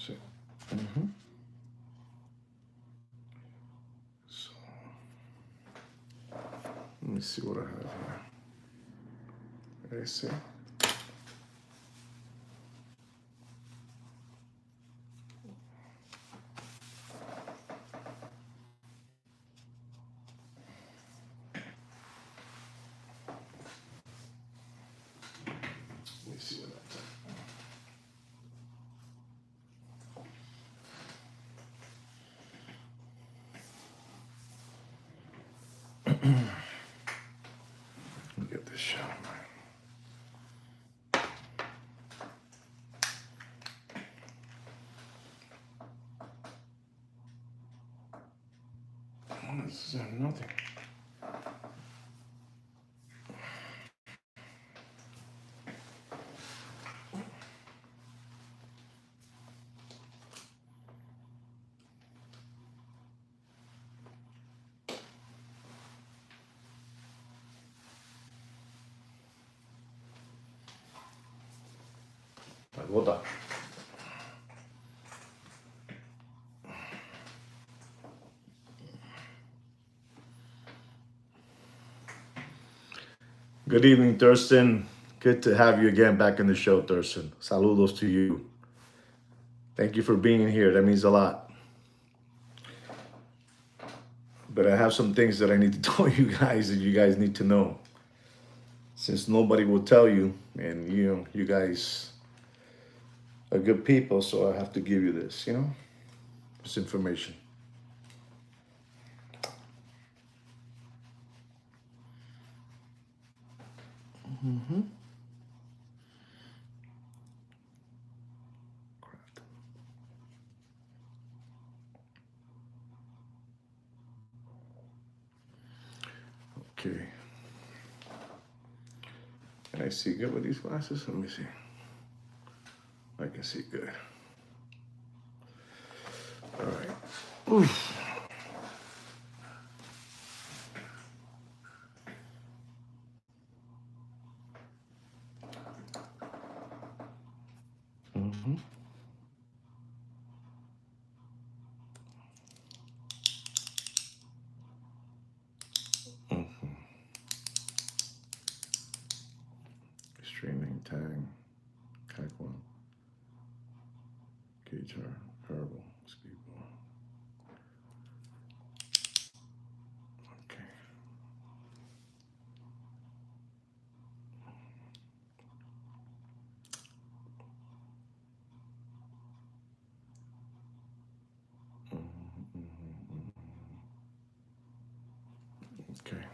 See. Mm-hmm. So let me see what I have here. I see. Let me see what Let me get this shot, man. This is nothing. Agora. Good evening, Thurston. Good to have you again back in the show, Thurston. Saludos to you. Thank you for being here. That means a lot. But I have some things that I need to tell you guys that you guys need to know. Since nobody will tell you, and you guys are good people, so I have to give you this, this information. Mm-hmm. Okay. Can I see good with these glasses? Let me see. I can see good. All right. Oof. Mm-hmm. Mm-hmm. Streaming tag, Kakwan, Guitar, Herbal, Speedball. Okay. Mm-hmm. Okay.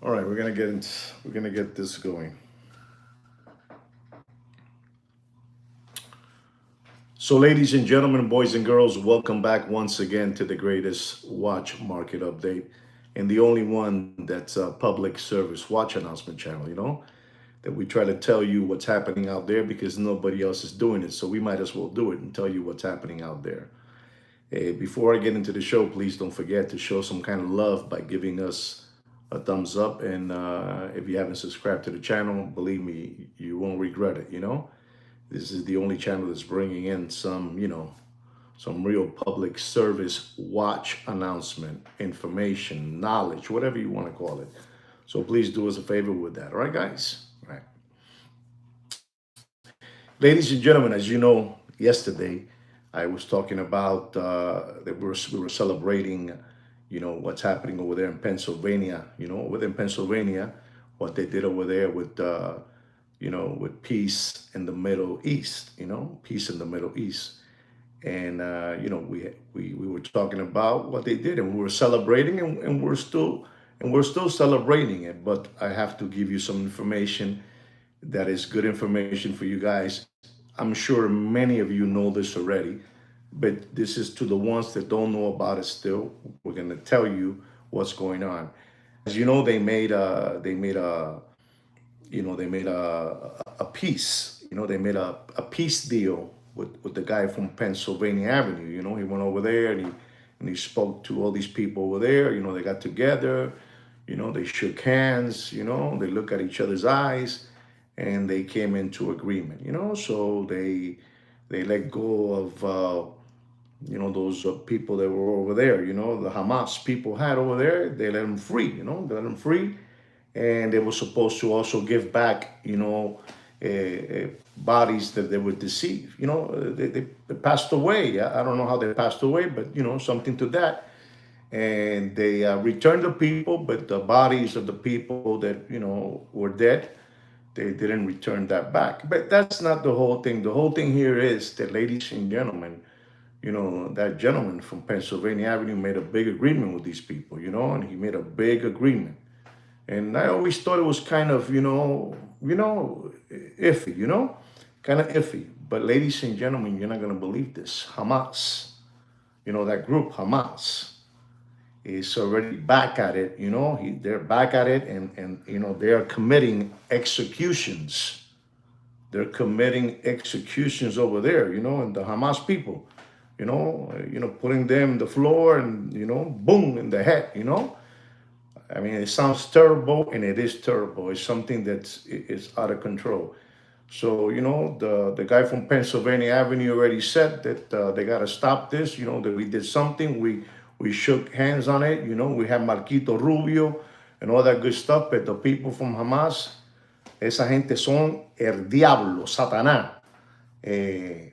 All right, we're gonna get this going. So, ladies and gentlemen, boys and girls, welcome back once again to the greatest watch market update and the only one that's a public service watch announcement channel, that we try to tell you what's happening out there because nobody else is doing it. So we might as well do it and tell you what's happening out there. Before I get into the show, please don't forget to show some kind of love by giving us a thumbs up. And if you haven't subscribed to the channel, believe me, you won't regret it. This is the only channel that's bringing in some real public service watch announcement, information, knowledge, whatever you want to call it. So please do us a favor with that. All right, guys? All right. Ladies and gentlemen, as you know, yesterday I was talking about that we were celebrating, what's happening over there in Pennsylvania. Within Pennsylvania, what they did over there with peace in the Middle East. Peace in the Middle East. And we were talking about what they did, and we were celebrating, and we're still celebrating it. But I have to give you some information that is good information for you guys. I'm sure many of you know this already, but this is to the ones that don't know about it still. We're going to tell you what's going on. As you know, they made a peace. They made a peace deal with the guy from Pennsylvania Avenue. You know, he went over there and he spoke to all these people over there. You know, they got together. You know, they shook hands. You know, they look at each other's eyes, and they came into agreement. You know, so they let go of those people that were over there. You know, the Hamas people had over there. They let them free. You know, they let them free, and they were supposed to also give back. Bodies that they would deceive. You know, they passed away. I don't know how they passed away, but something to that. And they returned the people, but the bodies of the people that were dead, they didn't return that back. But that's not the whole thing. The whole thing here is that, ladies and gentlemen, that gentleman from Pennsylvania Avenue made a big agreement with these people, and he made a big agreement. And I always thought it was kind of, iffy, kind of iffy. But ladies and gentlemen, you're not going to believe this. Hamas, that group, Hamas, is already back at it. They're back at it, and they are committing executions. They're committing executions over there, and the Hamas people, putting them on the floor and, boom, in the head, I mean, it sounds terrible, and it is terrible. It's something is out of control. So, the guy from Pennsylvania Avenue already said that they got to stop this, that we did something. We shook hands on it, we have Marquito Rubio and all that good stuff. But the people from Hamas, esa gente son el diablo, Satanás. And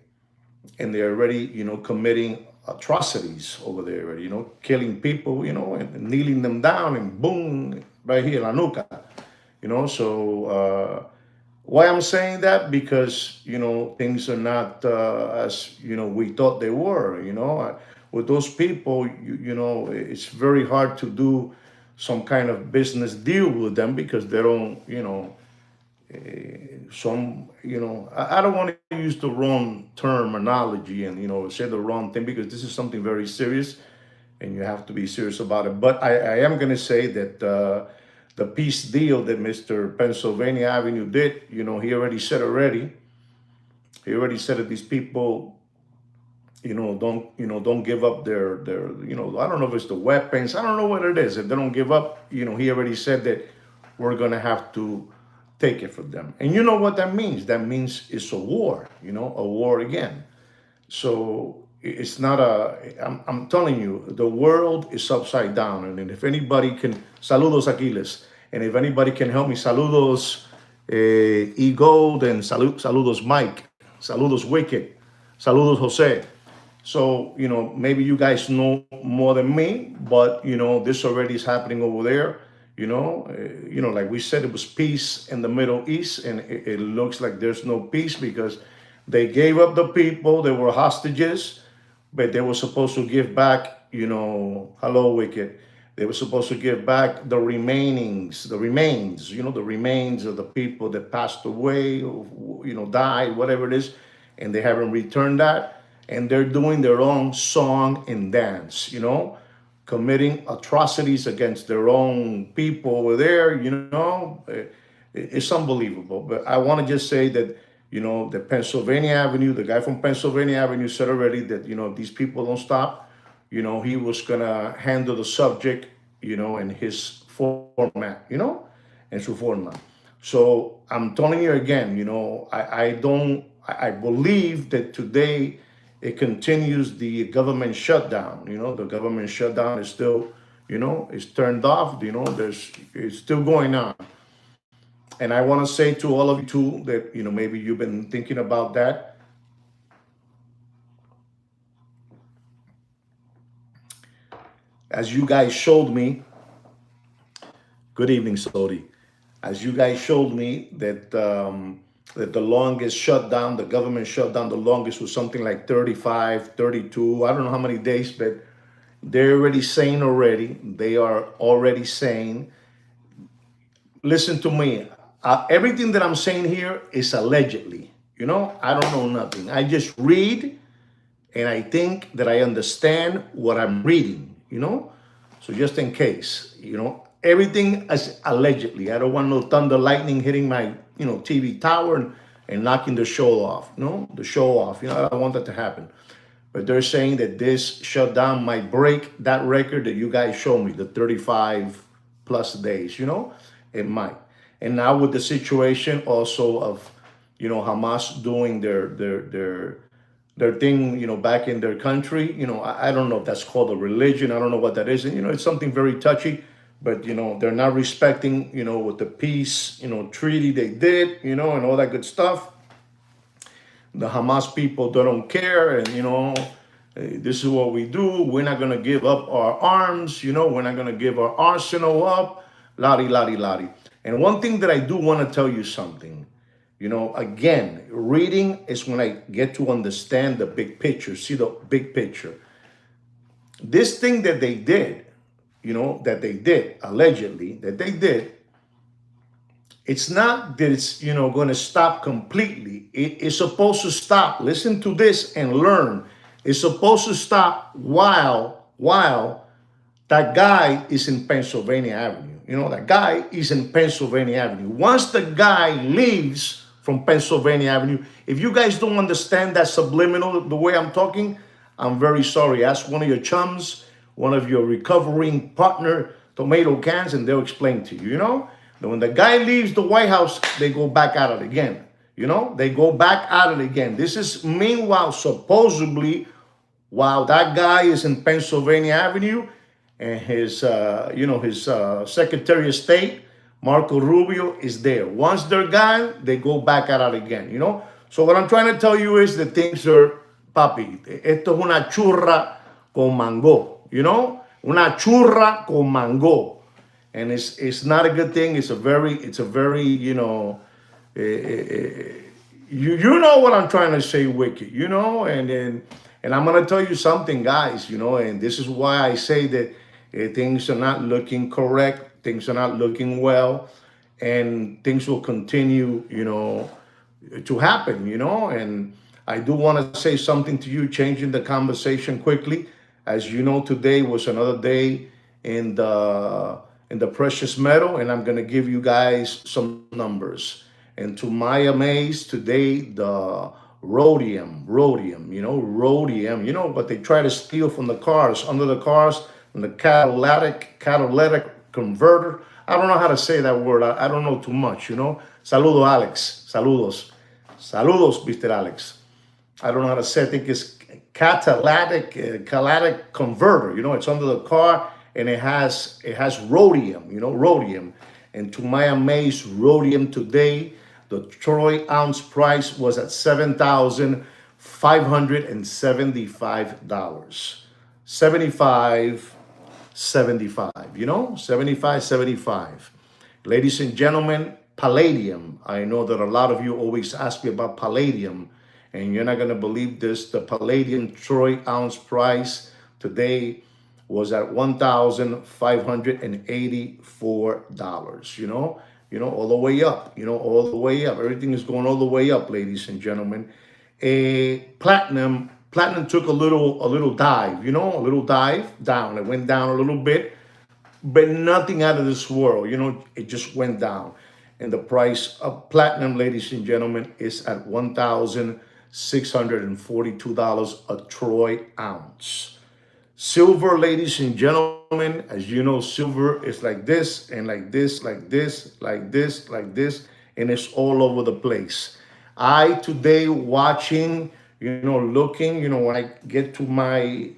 they're already, committing atrocities over there, already, killing people, and kneeling them down and boom, right here, la nuca, So why I'm saying that? Because, things are not as, we thought they were, with those people, it's very hard to do some kind of business deal with them because they don't, I don't want to use the wrong terminology and, say the wrong thing, because this is something very serious and you have to be serious about it. But I am going to say that the peace deal that Mr. Pennsylvania Avenue did, he already said that these people, don't give up their, I don't know if it's the weapons. I don't know what it is. If they don't give up, he already said that we're going to have to take it from them. And you know what that means? That means it's a war, a war again. So it's not I'm telling you, the world is upside down. And if anybody can, saludos Aquiles. And if anybody can help me, saludos E-Gold, and saludos Mike, saludos Wicked, saludos Jose. So, maybe you guys know more than me, but, this already is happening over there. Like we said, it was peace in the Middle East, and it looks like there's no peace because they gave up the people. They were hostages, but they were supposed to give back, hello, Wicked. They were supposed to give back the remains, the remains of the people that passed away, died, whatever it is, and they haven't returned that. And they're doing their own song and dance, committing atrocities against their own people over there, it's unbelievable. But I want to just say that, the Pennsylvania Avenue, the guy from Pennsylvania Avenue said already that, if these people don't stop, he was going to handle the subject, in his format, in su forma. So I'm telling you again, I believe that today it continues the government shutdown. The government shutdown is still, is turned off. It's still going on. And I want to say to all of you too that, maybe you've been thinking about that. As you guys showed me, good evening, Sodi. As you guys showed me that the longest shutdown, the government shutdown, the longest was something like 35, 32, I don't know how many days, but they're already saying they are already saying, listen to me, everything that I'm saying here is allegedly, I don't know nothing. I just read, and I think that I understand what I'm reading, So just in case, everything is allegedly. I don't want no thunder lightning hitting my, TV tower and and knocking the show off. No, the show off. I don't want that to happen. But they're saying that this shutdown might break that record that you guys show me, the 35 plus days. It might. And now with the situation also of, Hamas doing their thing, back in their country. I don't know if that's called a religion. I don't know what that is. And, it's something very touchy, but, they're not respecting, with the peace, treaty they did, and all that good stuff. The Hamas people, they don't care. And, this is what we do. We're not going to give up our arms. We're not going to give our arsenal up. Lottie, lottie, lottie. And one thing that I do want to tell you something. Again, reading is when I get to understand the big picture, see the big picture. This thing that they did, allegedly, that they did, it's not that it's, going to stop completely. It's supposed to stop. Listen to this and learn. It's supposed to stop while that guy is in Pennsylvania Avenue. That guy is in Pennsylvania Avenue. Once the guy leaves from Pennsylvania Avenue, if you guys don't understand that subliminal, the way I'm talking, I'm very sorry. Ask one of your chums, one of your recovering partner tomato cans, and they'll explain to you, that when the guy leaves the White House, they go back at it again. They go back at it again. This is meanwhile, supposedly, while that guy is in Pennsylvania Avenue, and his Secretary of State, Marco Rubio, is there. Once they're gone, they go back at it again, So what I'm trying to tell you is that things are, papi, esto es una churra con mango, Una churra con mango. And it's not a good thing. It's a very, you know what I'm trying to say, wicked, and I'm gonna tell you something, guys, and this is why I say that things are not looking correct, things are not looking well, and things will continue, to happen, and I do want to say something to you, changing the conversation quickly. As you know, today was another day in the precious metal, and I'm gonna give you guys some numbers. And to my amaze, today the rhodium, what they try to steal from the cars, under the cars, from the catalytic converter. I don't know how to say that word. I don't know too much, Saludo, Alex. Saludos, Mr. Alex. I don't know how to say it. I think it's catalytic converter. It's under the car, and it has rhodium, rhodium. And to my amaze, rhodium today, the troy ounce price was at $7,575. 75, 75. Ladies and gentlemen, palladium. I know that a lot of you always ask me about palladium, and you're not going to believe this. The palladium troy ounce price today was at $1,584, all the way up, all the way up. Everything is going all the way up, ladies and gentlemen. Platinum took a little dive, a little dive down. It went down a little bit, but nothing out of this world, it just went down. And the price of platinum, ladies and gentlemen, is at $1,642 a troy ounce. Silver, ladies and gentlemen, as you know, silver is like this and like this, like this, like this, like this, and it's all over the place. I today watching, looking, when I get to my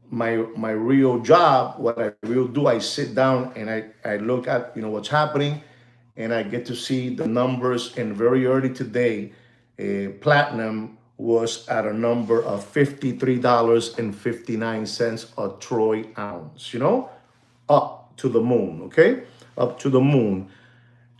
my real job, what I will do, I sit down and I look at, what's happening, and I get to see the numbers. And very early today, platinum was at a number of $53.59 a troy ounce, up to the moon, okay? Up to the moon.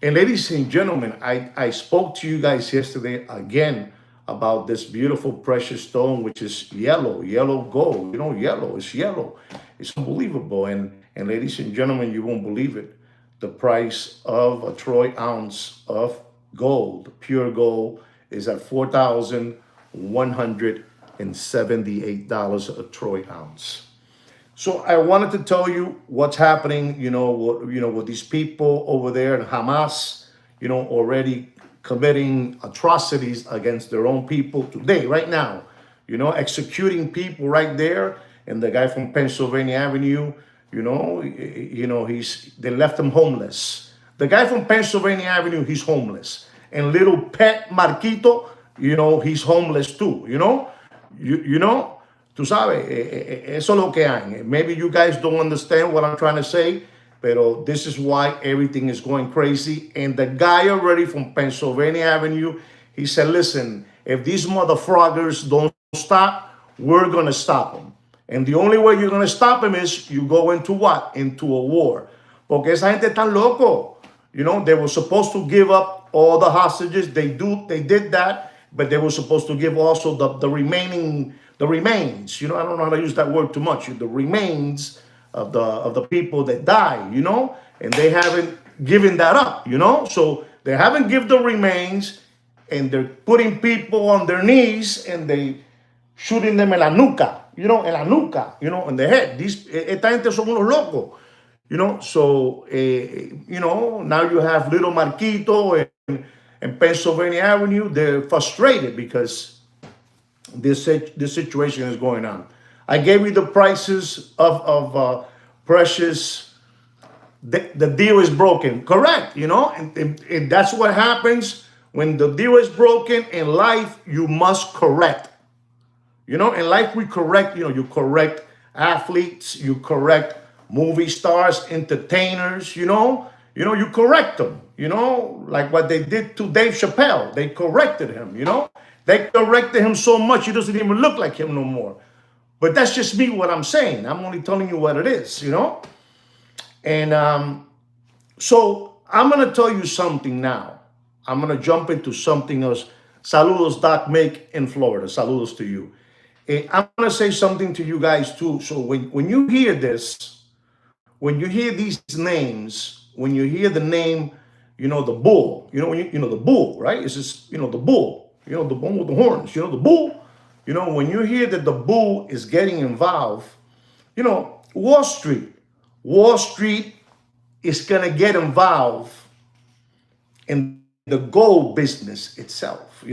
And ladies and gentlemen, I spoke to you guys yesterday again about this beautiful precious stone, which is yellow gold, yellow, it's yellow. It's unbelievable. And ladies and gentlemen, you won't believe it. The price of a troy ounce of gold, pure gold, is at $4,178 a troy ounce. So I wanted to tell you what's happening, with these people over there in Hamas, already committing atrocities against their own people today, right now, executing people right there. And the guy from Pennsylvania Avenue, they left him homeless. The guy from Pennsylvania Avenue, he's homeless. And little pet Marquito, he's homeless too, tú sabes, eso es lo que hay. Maybe you guys don't understand what I'm trying to say, but this is why everything is going crazy. And the guy already from Pennsylvania Avenue, he said, listen, if these motherfroggers don't stop, we're going to stop them. And the only way you're going to stop them is you go into what? Into a war. Porque esa gente tan loco. They were supposed to give up all the hostages. They did that, but they were supposed to give also the remains. I don't know how to use that word too much. The remains of the people that died, and they haven't given that up, So they haven't given the remains, and they're putting people on their knees and they shooting them en la nuca, en the head. Esta gente son unos locos. So, now you have little Marquito and Pennsylvania Avenue. They're frustrated because this situation is going on. I gave you the prices of precious. The deal is broken. Correct, and that's what happens when the deal is broken in life. You must correct. In life we correct. You correct athletes. You correct movie stars, entertainers, you correct them, like what they did to Dave Chappelle. They corrected him, They corrected him so much he doesn't even look like him no more. But that's just me, what I'm saying. I'm only telling you what it is, And so I'm going to tell you something now. I'm going to jump into something else. Saludos, Doc Make in Florida. Saludos to you. I'm going to say something to you guys too. So when you hear this, when you hear these names, when you hear the name, the bull, the bull, right? It's just, the bull, the one with the horns, the bull, when you hear that the bull is getting involved, Wall Street is going to get involved in the gold business itself,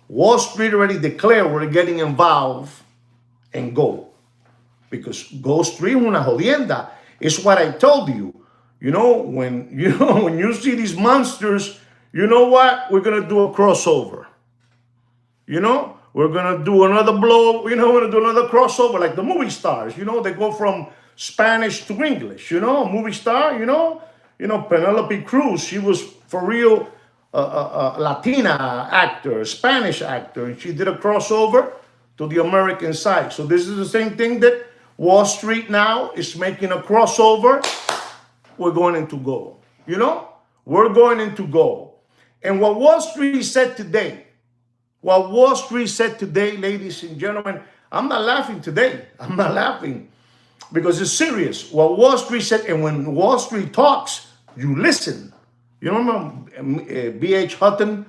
Wall Street already declared we're getting involved in gold because Gold Street es una jodienda. It's what I told you. When you see these monsters, you know what? We're gonna do a crossover. We're gonna do another blow. We're gonna do another crossover like the movie stars. They go from Spanish to English. Movie star. Penelope Cruz. She was for real Latina actor, Spanish actor, and she did a crossover to the American side. So this is the same thing that Wall Street now is making a crossover. We're going into gold. We're going into gold. And what Wall Street said today, ladies and gentlemen, I'm not laughing today. I'm not laughing because it's serious. What Wall Street said, and when Wall Street talks, you listen. You remember B.H. Hutton?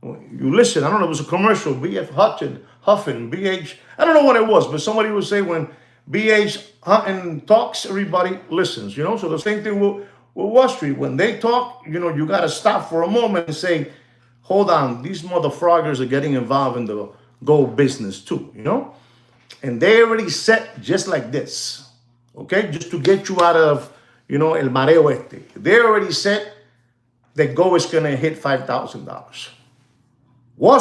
You listen. I don't know. It was a commercial. B.F. Huffin, B.H. I don't know what it was, but somebody would say when B.H. Hutton talks, everybody listens, So the same thing with Wall Street. When they talk, you got to stop for a moment and say, hold on, these motherfroggers are getting involved in the gold business too, And they already set just like this, okay? Just to get you out of, el mareo este. They already said that gold is going to hit $5,000. Wall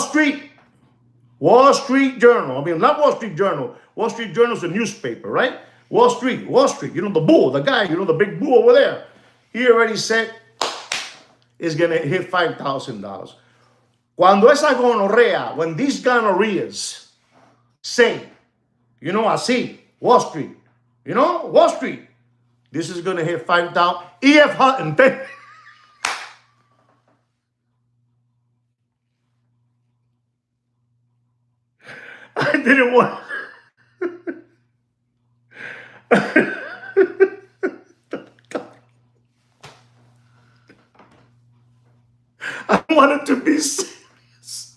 Street Journal. I mean, not Wall Street Journal. Wall Street Journal is a newspaper, right? Wall Street. The bull, the guy, the big bull over there. He already said it's going to hit $5,000. Cuando esa gonorrea, when these gonorrheas say, así, Wall Street, Wall Street, this is going to hit 5,000. E.F. Hutton. I didn't want. I wanted to be serious.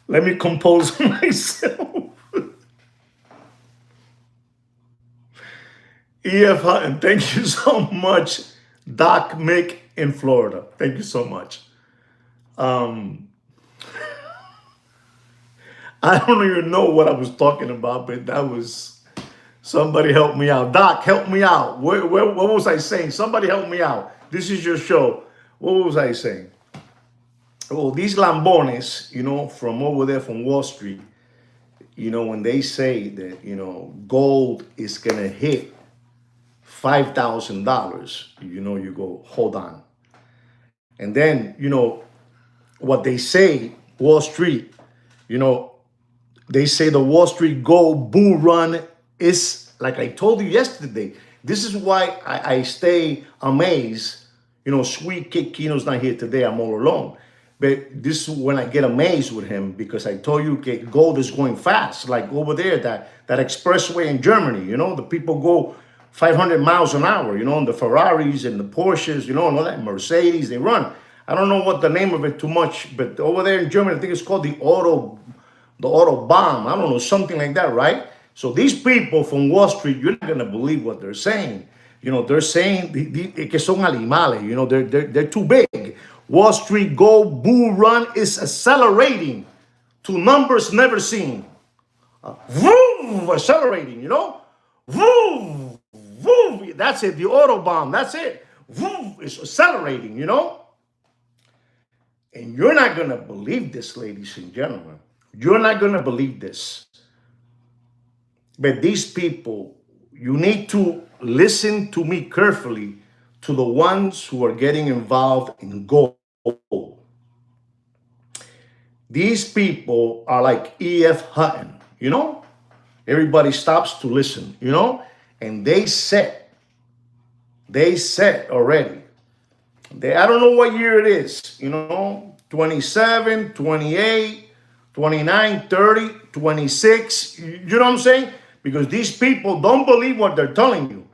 Let me compose myself. E.F. Hutton, thank you so much. Doc Mick in Florida. Thank you so much. I don't even know what I was talking about, but that was somebody help me out. Doc, help me out. What was I saying? Somebody help me out. This is your show. What was I saying? Well, these lambones, from over there from Wall Street, when they say that, gold is going to hit $5,000, you go, hold on. And then, what they say, Wall Street, they say the Wall Street gold bull run is, like I told you yesterday, this is why I stay amazed. Sweet Kid Kino's not here today. I'm all alone. But this is when I get amazed with him, because I told you gold is going fast. Like over there, that expressway in Germany, the people go 500 miles an hour, and the Ferraris and the Porsches, and all that, Mercedes, they run. I don't know what the name of it too much, but over there in Germany, I think it's called the Autobahn. I don't know, something like that, right? So these people from Wall Street, you're not going to believe what they're saying. They're saying que son animales, they're too big. Wall Street gold bull run is accelerating to numbers never seen. Vroom, accelerating, Vroom, vroom. That's it, the Autobahn, that's it. Vroom, it's accelerating, And you're not going to believe this, ladies and gentlemen. You're not going to believe this. But these people, you need to listen to me carefully, to the ones who are getting involved in gold. These people are like E.F. Hutton, Everybody stops to listen, And they said already, I don't know what year it is, 27, 28, 29, 30, 26. You know what I'm saying? Because these people don't believe what they're telling you.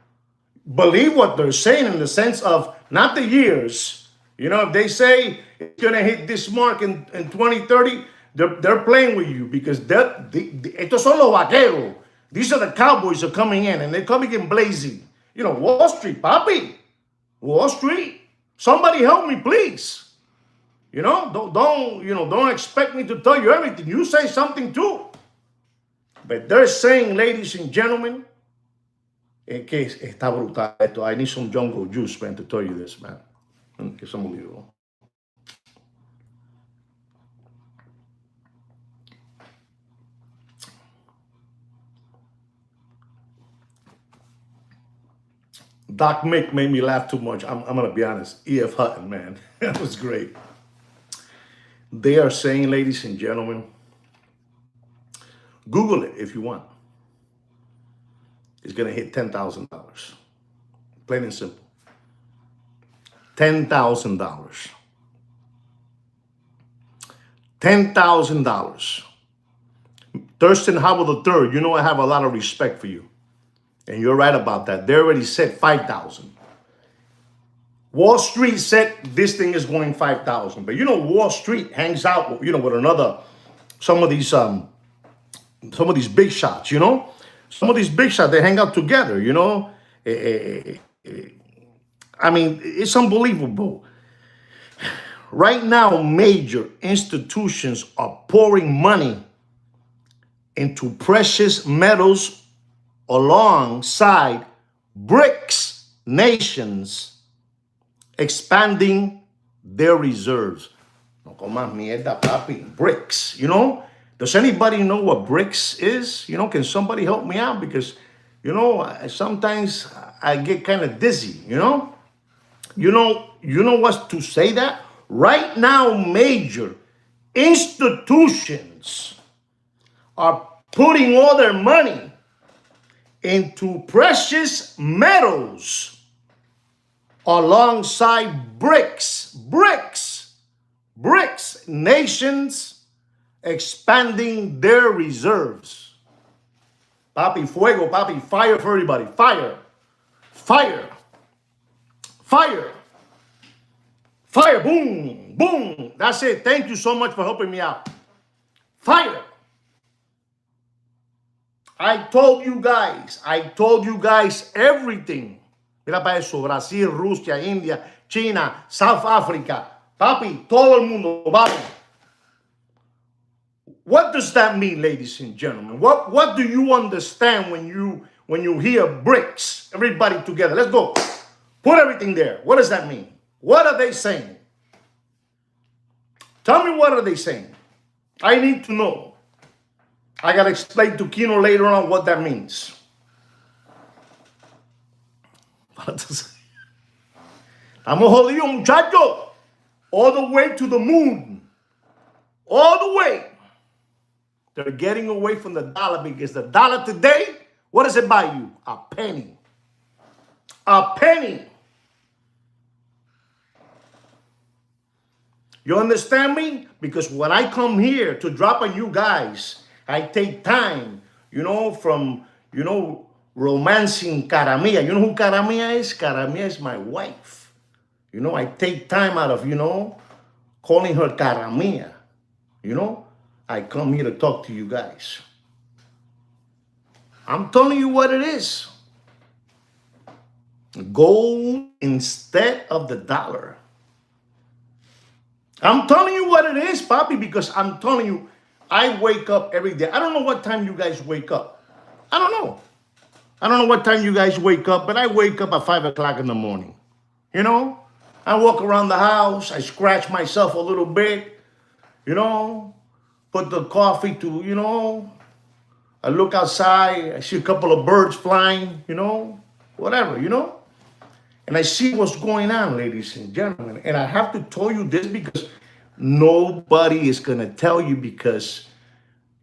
Believe what they're saying in the sense of not the years. If they say it's going to hit this mark in 2030, they're playing with you, because estos son los vaqueros. These are the cowboys are coming in, and they're coming in blazing. Wall Street, papi. Wall Street. Somebody help me, please. Don't expect me to tell you everything. You say something too. But they're saying, ladies and gentlemen, que está brutal esto. I need some jungle juice, man, to tell you this, man. It's unbelievable. Doc Mick made me laugh too much. I'm going to be honest. E.F. Hutton, man. That was great. They are saying, ladies and gentlemen, Google it if you want. It's going to hit $10,000. Plain and simple. $10,000. $10,000. Thurston Howell III, I have a lot of respect for you. And you're right about that. They already said 5,000. Wall Street said this thing is going 5,000. But Wall Street hangs out, with some of these big shots, Some of these big shots, they hang out together, I mean, it's unbelievable. Right now, major institutions are pouring money into precious metals alongside BRICS nations expanding their reserves. No comas mierda, papi. BRICS, Does anybody know what BRICS is? Can somebody help me out? Because, sometimes I get kind of dizzy, You know what's to say that? Right now, major institutions are putting all their money into precious metals alongside BRICS nations expanding their reserves. Papi, fuego, papi, fire for everybody. Fire, fire, fire, fire, boom, boom. That's it. Thank you so much for helping me out. Fire. I told you guys. I told you guys everything. Mira para eso. Brasil, Rusia, India, China, South Africa. Papi, todo el mundo. Vamos. What does that mean, ladies and gentlemen? What do you understand when you hear BRICS? Everybody together. Let's go. Put everything there. What does that mean? What are they saying? Tell me, what are they saying? I need to know. I got to explain to Kino later on what that means. Estamos jodidos, muchachos. All the way to the moon. All the way. They're getting away from the dollar because the dollar today, what does it buy you? A penny. A penny. You understand me? Because when I come here to drop on you guys, I take time, from, romancing Caramia. You know who Caramia is? Caramia is my wife. I take time out of, calling her Caramia. I come here to talk to you guys. I'm telling you what it is. Gold instead of the dollar. I'm telling you what it is, Papi, because I'm telling you, I wake up every day. I don't know what time you guys wake up. I don't know. I don't know what time you guys wake up, but I wake up at 5 o'clock in the morning. I walk around the house. I scratch myself a little bit, put the coffee to, I look outside. I see a couple of birds flying, whatever, And I see what's going on, ladies and gentlemen. And I have to tell you this because nobody is going to tell you because,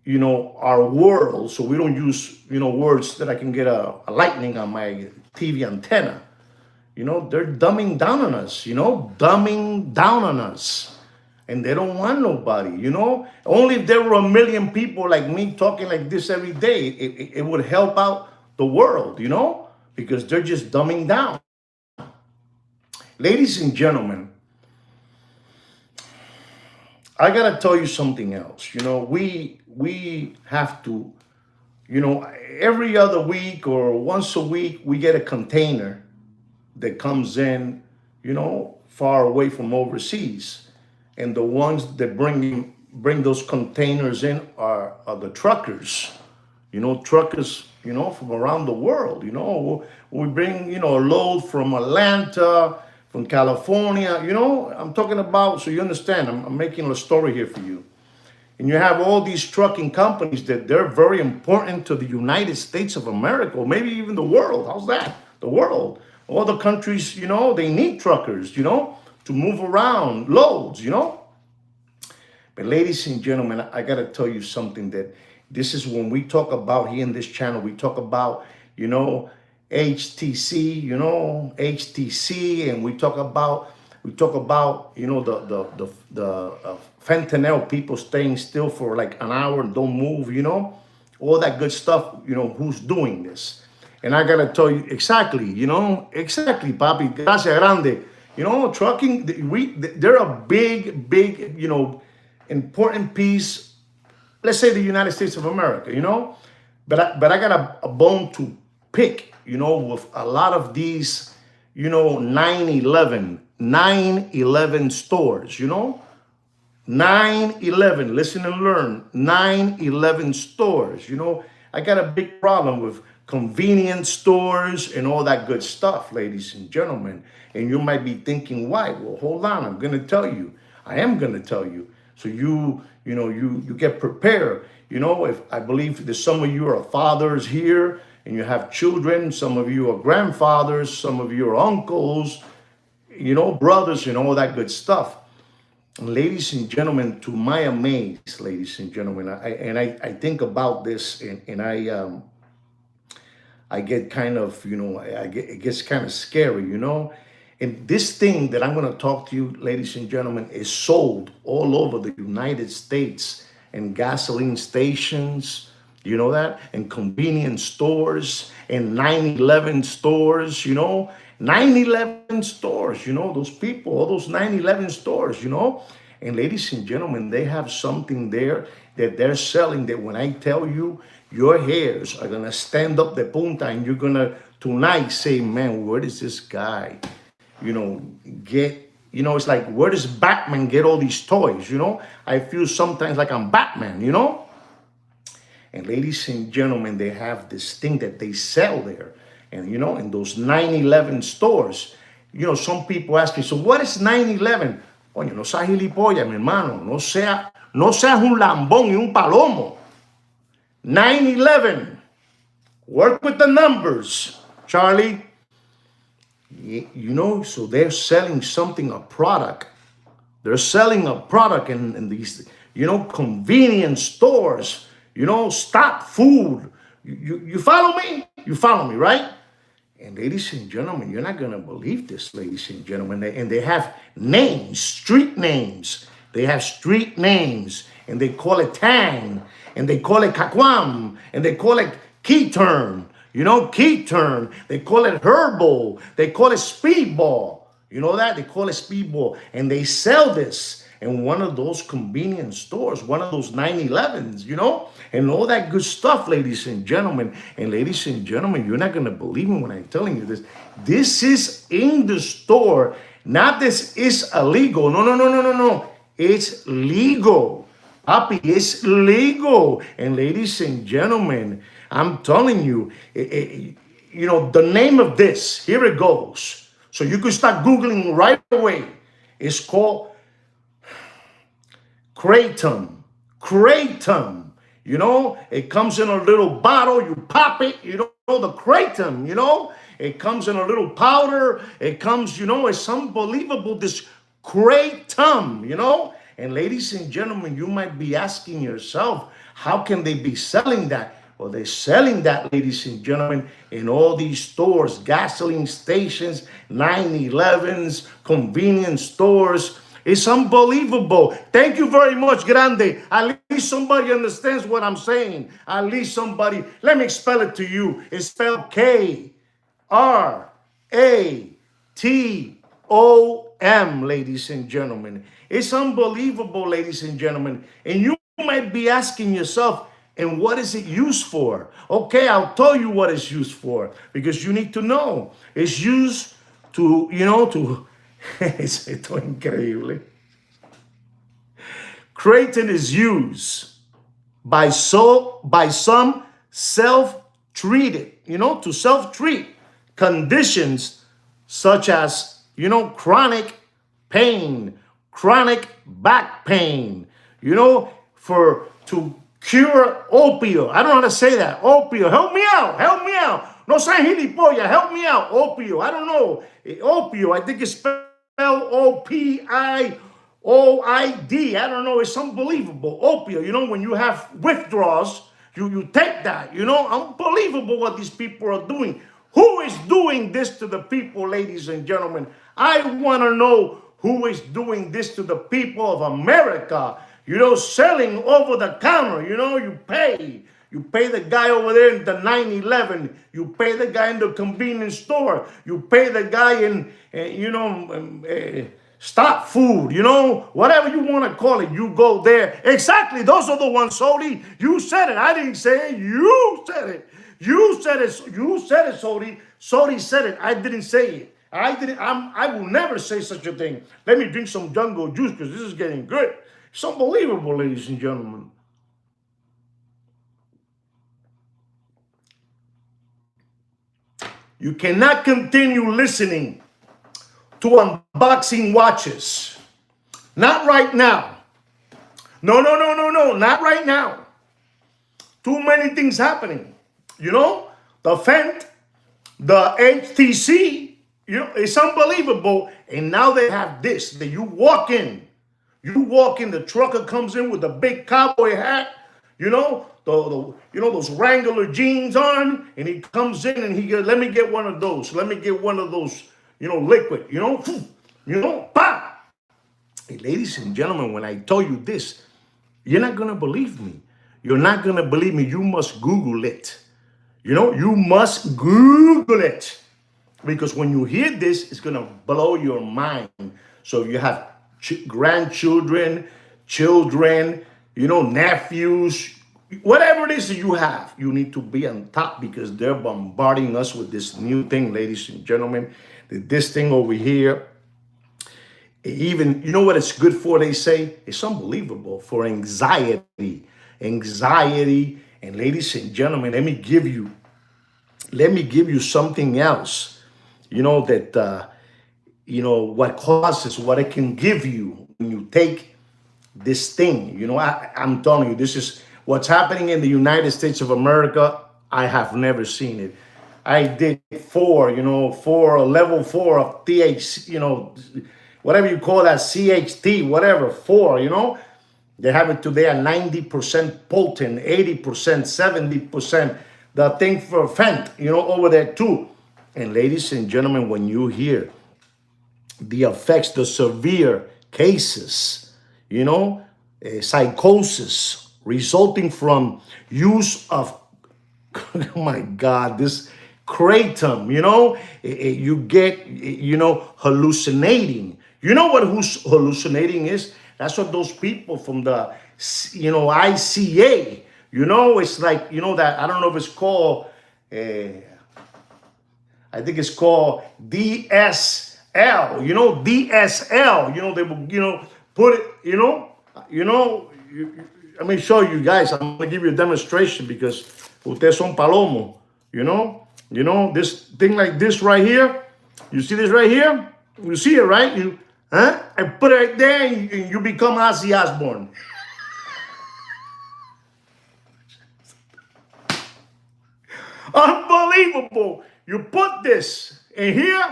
our world, so we don't use, words that I can get a lightning on my TV antenna. They're dumbing down on us, dumbing down on us. And they don't want nobody, Only if there were a million people like me talking like this every day, it would help out the world, Because they're just dumbing down. Ladies and gentlemen, I gotta tell you something else. We have to, every other week or once a week, we get a container that comes in, far away from overseas. And the ones that bring those containers in are the truckers, truckers, from around the world. We bring, a load from Atlanta, from California, I'm talking about, so you understand, I'm making a story here for you. And you have all these trucking companies that they're very important to the United States of America, or maybe even the world. How's that? The world. All the countries, they need truckers, to move around loads, But ladies and gentlemen, I got to tell you something that this is when we talk about here in this channel, we talk about, HTC, HTC, and we talk about, the fentanyl, people staying still for like an hour and don't move, all that good stuff, who's doing this. And I got to tell you exactly, exactly, papi, gracias grande. Trucking, they're a big, important piece, let's say the United States of America, But I got a bone to pick, with a lot of these, 9/11 stores, 9/11, listen and learn, 9/11 stores, I got a big problem with convenience stores and all that good stuff, ladies and gentlemen. And you might be thinking, why? Well, hold on, I'm going to tell you. I am going to tell you. So you get prepared. If I believe that some of you are fathers here and you have children, some of you are grandfathers, some of you are uncles, brothers and all that good stuff. And ladies and gentlemen, to my amaze, ladies and gentlemen, I think about this and I get kind of, it gets kind of scary, And this thing that I'm going to talk to you, ladies and gentlemen, is sold all over the United States in gasoline stations, that, and convenience stores, and 9/11 stores, 9/11 stores, those people, all those 9/11 stores, And ladies and gentlemen, they have something there that they're selling that when I tell you, your hairs are gonna stand up the punta, and you're gonna tonight say, man, where does this guy, get, it's like, where does Batman get all these toys? I feel sometimes like I'm Batman. And ladies and gentlemen, they have this thing that they sell there. And, in those 9/11 stores, some people ask me, so what is 9/11? Coño, no seas gilipollas, mi hermano. No seas un lambón y un palomo. 9/11. Work with the numbers, Charlie. So they're selling something, a product. They're selling a product in these, convenience stores, stop food. You follow me? You follow me, right? And ladies and gentlemen, you're not going to believe this, ladies and gentlemen. And they have names, street names. They have street names, and they call it Tang, and they call it Kakwam, and they call it Key Turn. Key Turn. They call it Herbal. They call it Speedball. You know that? They call it Speedball. And they sell this in one of those convenience stores, one of those 9/11s, and all that good stuff, ladies and gentlemen. And ladies and gentlemen, you're not going to believe me when I'm telling you this. This is in the store. Not this is illegal. No. It's legal. Papi, it's legal. And ladies and gentlemen, I'm telling you, the name of this, here it goes. So you can start Googling right away. It's called Kratom. Kratom. It comes in a little bottle. You pop it, the Kratom, It comes in a little powder. It comes, it's unbelievable, this Kratom, And ladies and gentlemen, you might be asking yourself, how can they be selling that? Well, they're selling that, ladies and gentlemen, in all these stores, gasoline stations, 9/11s, convenience stores. It's unbelievable. Thank you very much, Grande. At least somebody understands what I'm saying. At least somebody. Let me spell it to you. It's spelled Kratom, ladies and gentlemen. It's unbelievable, ladies and gentlemen. And you might be asking yourself, and what is it used for? Okay, I'll tell you what it's used for, because you need to know. It's used to, es esto increíble. Kratom is used by some self-treated, to self-treat conditions such as, chronic pain, chronic back pain, to cure opioid. I don't know how to say that. Opioid. Help me out. No sean gilipollas. Help me out. Opioid. I don't know. Opioid. I think it's spelled Opioid. I don't know. It's unbelievable. Opioid. When you have withdrawals, you take that. Unbelievable what these people are doing. Who is doing this to the people, ladies and gentlemen? I want to know who is doing this to the people of America. Selling over the counter, you pay. You pay the guy over there in the 9/11. You pay the guy in the convenience store. You pay the guy in, stop food, whatever you want to call it. You go there. Exactly. Those are the ones, Sodi. You said it. I didn't say it. You said it. You said it, Sodi. Sodi said it. I didn't say it. I will never say such a thing. Let me drink some jungle juice because this is getting good. It's unbelievable, ladies and gentlemen. You cannot continue listening to unboxing watches. Not right now. No, not right now. Too many things happening. The Fent, the HTC, it's unbelievable. And now they have this, that you walk in, the trucker comes in with a big cowboy hat, those Wrangler jeans on, and he comes in and he goes, let me get one of those. Let me get one of those, liquid, pop. Hey, ladies and gentlemen, when I tell you this, you're not going to believe me. You're not going to believe me. You must Google it. You must Google it. Because when you hear this, it's going to blow your mind. So if you have grandchildren, children, nephews, whatever it is that you have, you need to be on top because they're bombarding us with this new thing, ladies and gentlemen. This thing over here, even, you know what it's good for, they say? It's unbelievable for anxiety. Anxiety. And ladies and gentlemen, let me give you something else. You know that what causes, what it can give you when you take this thing. I'm telling you, this is what's happening in the United States of America. I have never seen it. I did level four of TH, whatever you call that, CHT, whatever, four, They have it today at 90% potent, 80%, 70%. The thing for Fent, over there too. And ladies and gentlemen, when you hear the effects, the severe cases, psychosis resulting from use of, oh my God, this kratom, you get, hallucinating. You know what hallucinating is? That's what those people from the, ICA, it's like, that, I don't know if it's called, I think it's called DSL, DSL, they will, put it, let me show you guys. I'm going to give you a demonstration because ustedes son palomo, this thing like this right here. You see this right here? You see it, right? And put it right there and you become Ozzy Osbourne. Unbelievable. You put this in here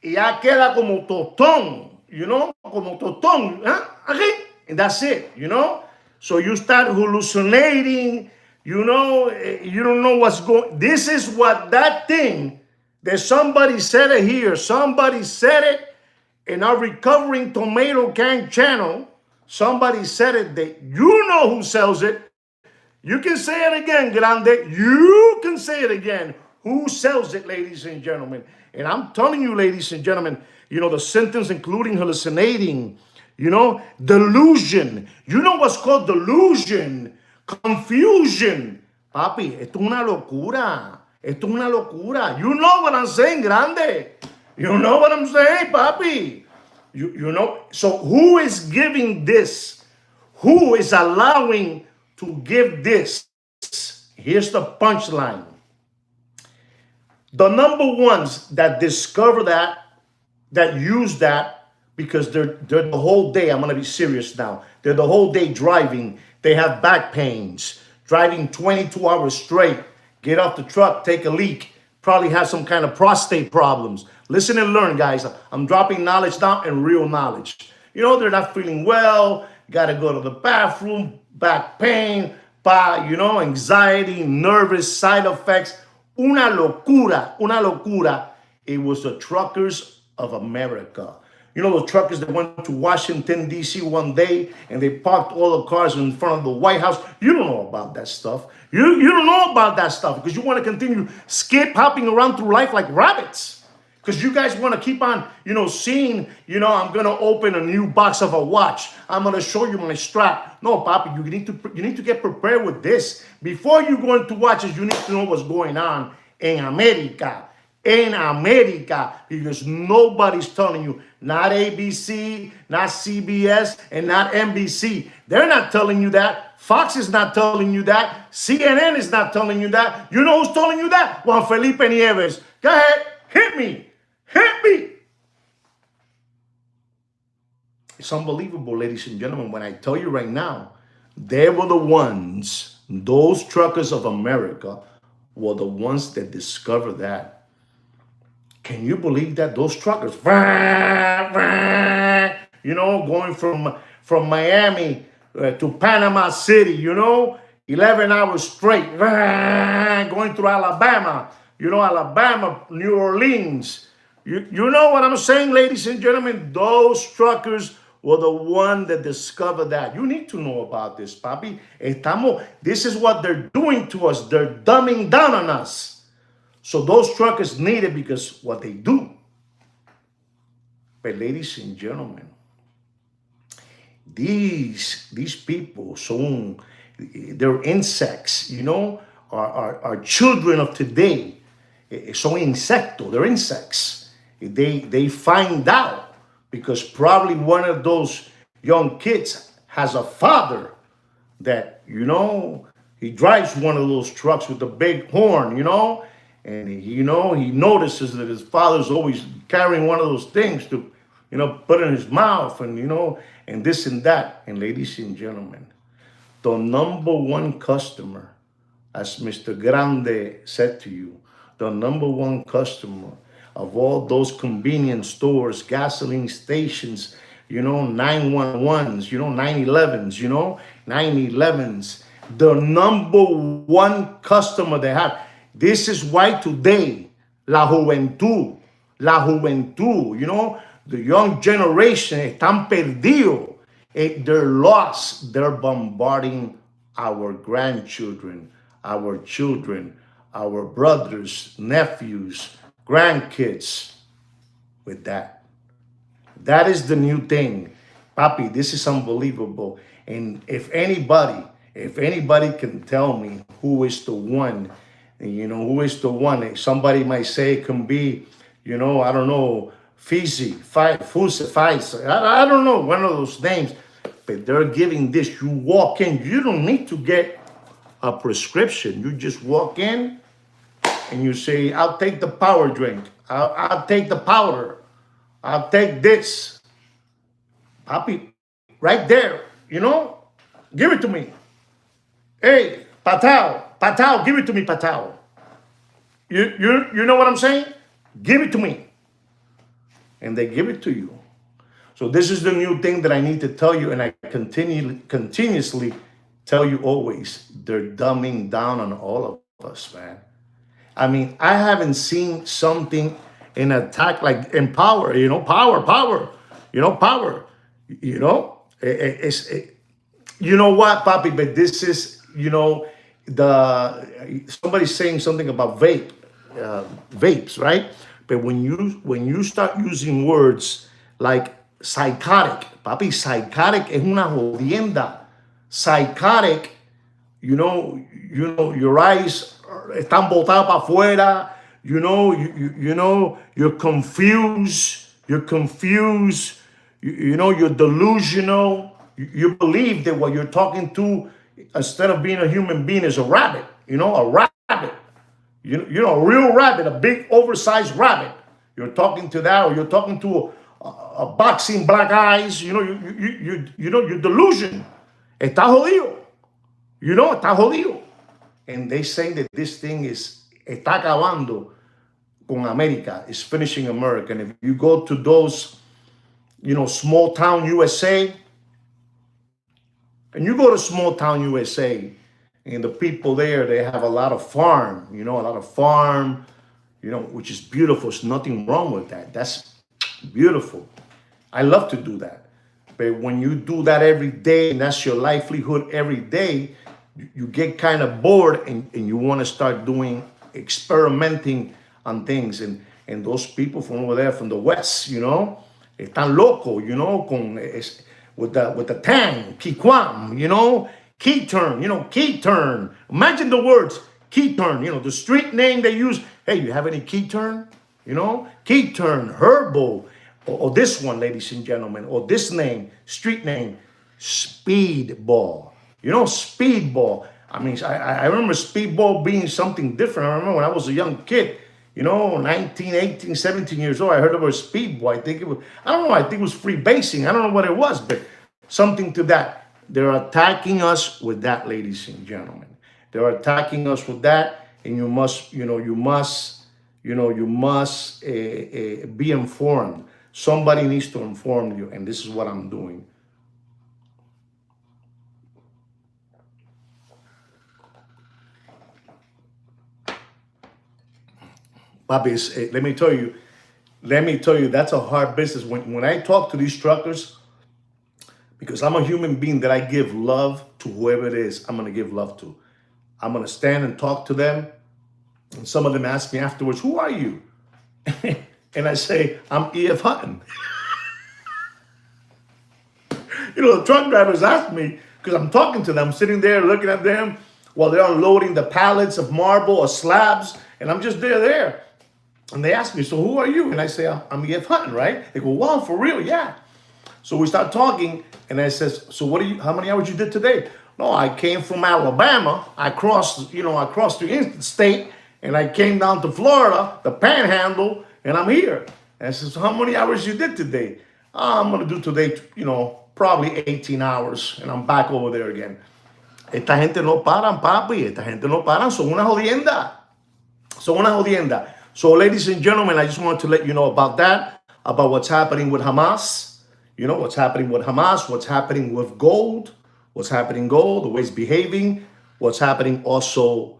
y ya queda como totón, como totón, okay? And that's it, So you start hallucinating, you don't know what's going. This is what that thing that somebody said it here. Somebody said it in our Recovering Tomato Can channel. Somebody said it. That you know who sells it. You can say it again, Grande. You can say it again. Who sells it, ladies and gentlemen? And I'm telling you, ladies and gentlemen, the symptoms including hallucinating, delusion. You know what's called delusion? Confusion. Papi, esto es una locura. Esto es una locura. You know what I'm saying, Grande. You know what I'm saying, papi. You know. So who is giving this? Who is allowing to give this? Here's the punchline. The number ones that discover that use that, because they're the whole day, I'm going to be serious now, they're the whole day driving, they have back pains, driving 22 hours straight, get off the truck, take a leak, probably have some kind of prostate problems. Listen and learn, guys. I'm dropping knowledge now and real knowledge. They're not feeling well, got to go to the bathroom, back pain, anxiety, nervous, side effects. Una locura, una locura. It was the truckers of America. The truckers that went to Washington, D.C. one day and they parked all the cars in front of the White House. You don't know about that stuff. You don't know about that stuff because you want to continue hopping around through life like rabbits. Because you guys want to keep on, seeing, I'm going to open a new box of a watch. I'm going to show you my strap. No, papi, you need to get prepared with this. Before you go into watches, you need to know what's going on in America. In America. Because nobody's telling you. Not ABC, not CBS, and not NBC. They're not telling you that. Fox is not telling you that. CNN is not telling you that. You know who's telling you that? Juan Felipe Nieves. Go ahead. Hit me. Hit me. It's unbelievable, ladies and gentlemen, when I tell you right now, they were the ones, those truckers of America were the ones that discovered that. Can you believe that? Those truckers, going from Miami to Panama City, 11 hours straight, going through Alabama, Alabama, New Orleans. You know what I'm saying, ladies and gentlemen? Those truckers were the one that discovered that. You need to know about this, papi. This is what they're doing to us. They're dumbing down on us. So those truckers need it because what they do. But ladies and gentlemen, these people son They're insects, you know, our children of today. Son insectos, they're insects. They find out because probably one of those young kids has a father that, you know, he drives one of those trucks with the big horn, you know, and you know, he notices that his father's always carrying one of those things to, you know, put in his mouth, and you know, and this and that. And ladies and gentlemen, the number one customer, as Mr. Grande said to you, the number one customer of all those convenience stores, gasoline stations, you know, 911s, you know, 911s, you know, 911s, the number one customer they have. This is why today, la juventud, you know, the young generation están perdidos. They're lost. They're bombarding our grandchildren, our children, our brothers, nephews, grandkids with that. That is the new thing. Papi, this is unbelievable. And if anybody can tell me who is the one, you know, who is the one, somebody might say it can be, you know, I don't know, Fisi, Fuse, I don't know, one of those names. But they're giving this. You walk in, you don't need to get a prescription. You just walk in and you say, I'll take the power drink. I'll take the powder. I'll take this. Papi, right there, you know, give it to me. Hey, Patao, give it to me, Patao. You know what I'm saying? Give it to me. And they give it to you. So this is the new thing that I need to tell you, and I continuously tell you always. They're dumbing down on all of us, man. I mean, I haven't seen something in attack like in power, you know, power, you know, power, you know. You know what, Papi? But this is, you know, somebody's saying something about vapes, right? But when you start using words like psychotic, Papi, psychotic es una jodienda. Psychotic, your eyes están botadas para afuera. You know, you're confused. You're confused. You know, you're delusional. You believe that what you're talking to, instead of being a human being, is a rabbit. You know, a rabbit. You know, a real rabbit, a big oversized rabbit. You're talking to that, or you're talking to a boxing black eyes. You know, you know, your delusion. Está jodido. You know, está jodido. And they say that this thing está acabando con America. It's finishing America. And if you go to those, you know, small town USA, and you go to small town USA, and the people there, they have a lot of farm, you know, you know, which is beautiful. There's nothing wrong with that. That's beautiful. I love to do that. But when you do that every day, and that's your livelihood every day, you get kind of bored, and you want to start experimenting on things. And those people from over there, from the West, you know, están loco, you know, with the tang, Kikwam, you know, key turn, you know, key turn. Imagine the words key turn, you know, the street name they use. Hey, you have any key turn? You know, key turn, herbal, or this one, ladies and gentlemen, or this name, street name, speedball. You know, speedball. I mean, I remember speedball being something different. I remember when I was a young kid, you know, 19, 18, 17 years old, I heard about speedball. I think it was, I don't know, I think it was free basing. I don't know what it was, but something to that. They're attacking us with that, ladies and gentlemen. They're attacking us with that, and you must be informed. Somebody needs to inform you, and this is what I'm doing. Papi, let me tell you, that's a hard business. When I talk to these truckers, because I'm a human being that I give love to whoever it is I'm going to give love to. I'm going to stand and talk to them. And some of them ask me afterwards, who are you? And I say, I'm E.F. Hutton. You know, the truck drivers ask me, because I'm talking to them, sitting there looking at them while they're unloading the pallets of marble or slabs, and I'm just there. And they ask me, so who are you? And I say, I'm E.F. Hutton, right? They go, wow, for real? Yeah. So we start talking, and I says, so how many hours you did today? No, I came from Alabama. I crossed the interstate, and I came down to Florida, the Panhandle, and I'm here. And I says, so how many hours you did today? I'm gonna do today, probably 18 hours, and I'm back over there again. Esta gente no paran, papi. Esta gente no paran. Son una jodienda. Son una jodienda. So, ladies and gentlemen, I just wanted to let you know about that, about what's happening with Hamas. You know, what's happening with Hamas, what's happening with gold, the way it's behaving, what's happening also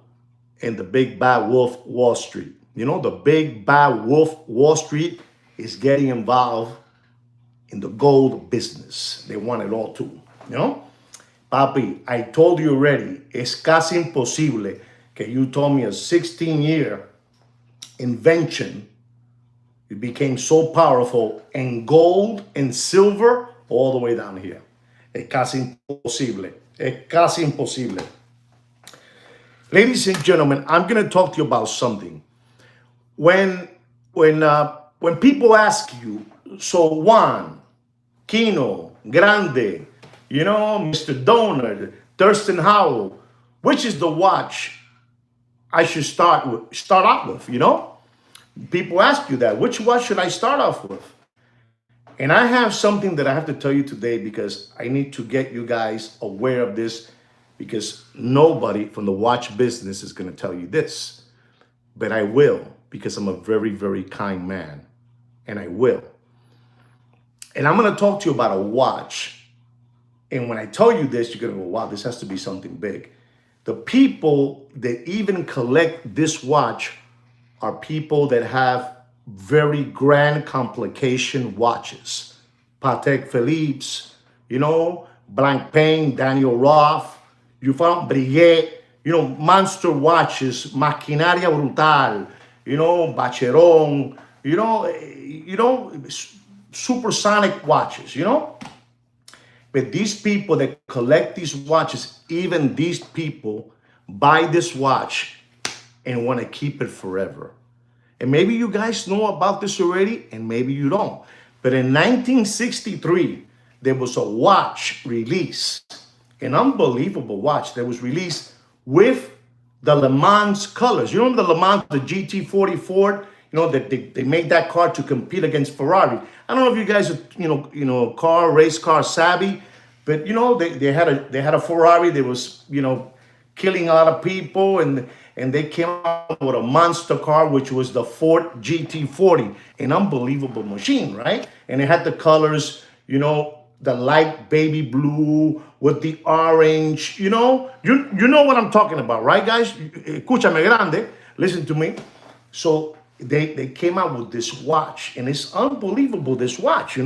in the big bad wolf Wall Street. You know, the big bad wolf Wall Street is getting involved in the gold business. They want it all too, you know? Papi, I told you already, es casi imposible que you told me a 16-year invention. It became so powerful in gold and silver all the way down here. Es casi imposible. Es casi imposible. Ladies and gentlemen, I'm going to talk to you about something. When people ask you, so Juan, Kino, Grande, Mr. Donald, Thurston Howell, which is the watch I should start out with, People ask you that. Which watch should I start off with? And I have something that I have to tell you today because I need to get you guys aware of this because nobody from the watch business is going to tell you this. But I will because I'm a very, very kind man. And I will. And I'm going to talk to you about a watch. And when I tell you this, you're going to go, wow, this has to be something big. The people that even collect this watch are people that have very grand complication watches. Patek Philippe's, Blancpain, Daniel Roth, you found Breguet, monster watches, Maquinaria Brutal, Bacheron, supersonic watches, But these people that collect these watches, even these people buy this watch and want to keep it forever. And maybe you guys know about this already, and maybe you don't. But in 1963, there was a watch released, an unbelievable watch that was released with the Le Mans colors. You know the Le Mans, the GT40 Ford, that they made that car to compete against Ferrari. I don't know if you guys are, race car savvy, but they had a Ferrari that was, killing a lot of people, and they came out with a monster car, which was the Ford GT40, an unbelievable machine, right? And it had the colors, the light baby blue with the orange, you know what I'm talking about, right, guys? Escúchame grande, listen to me. So they came out with this watch, and it's unbelievable, this watch,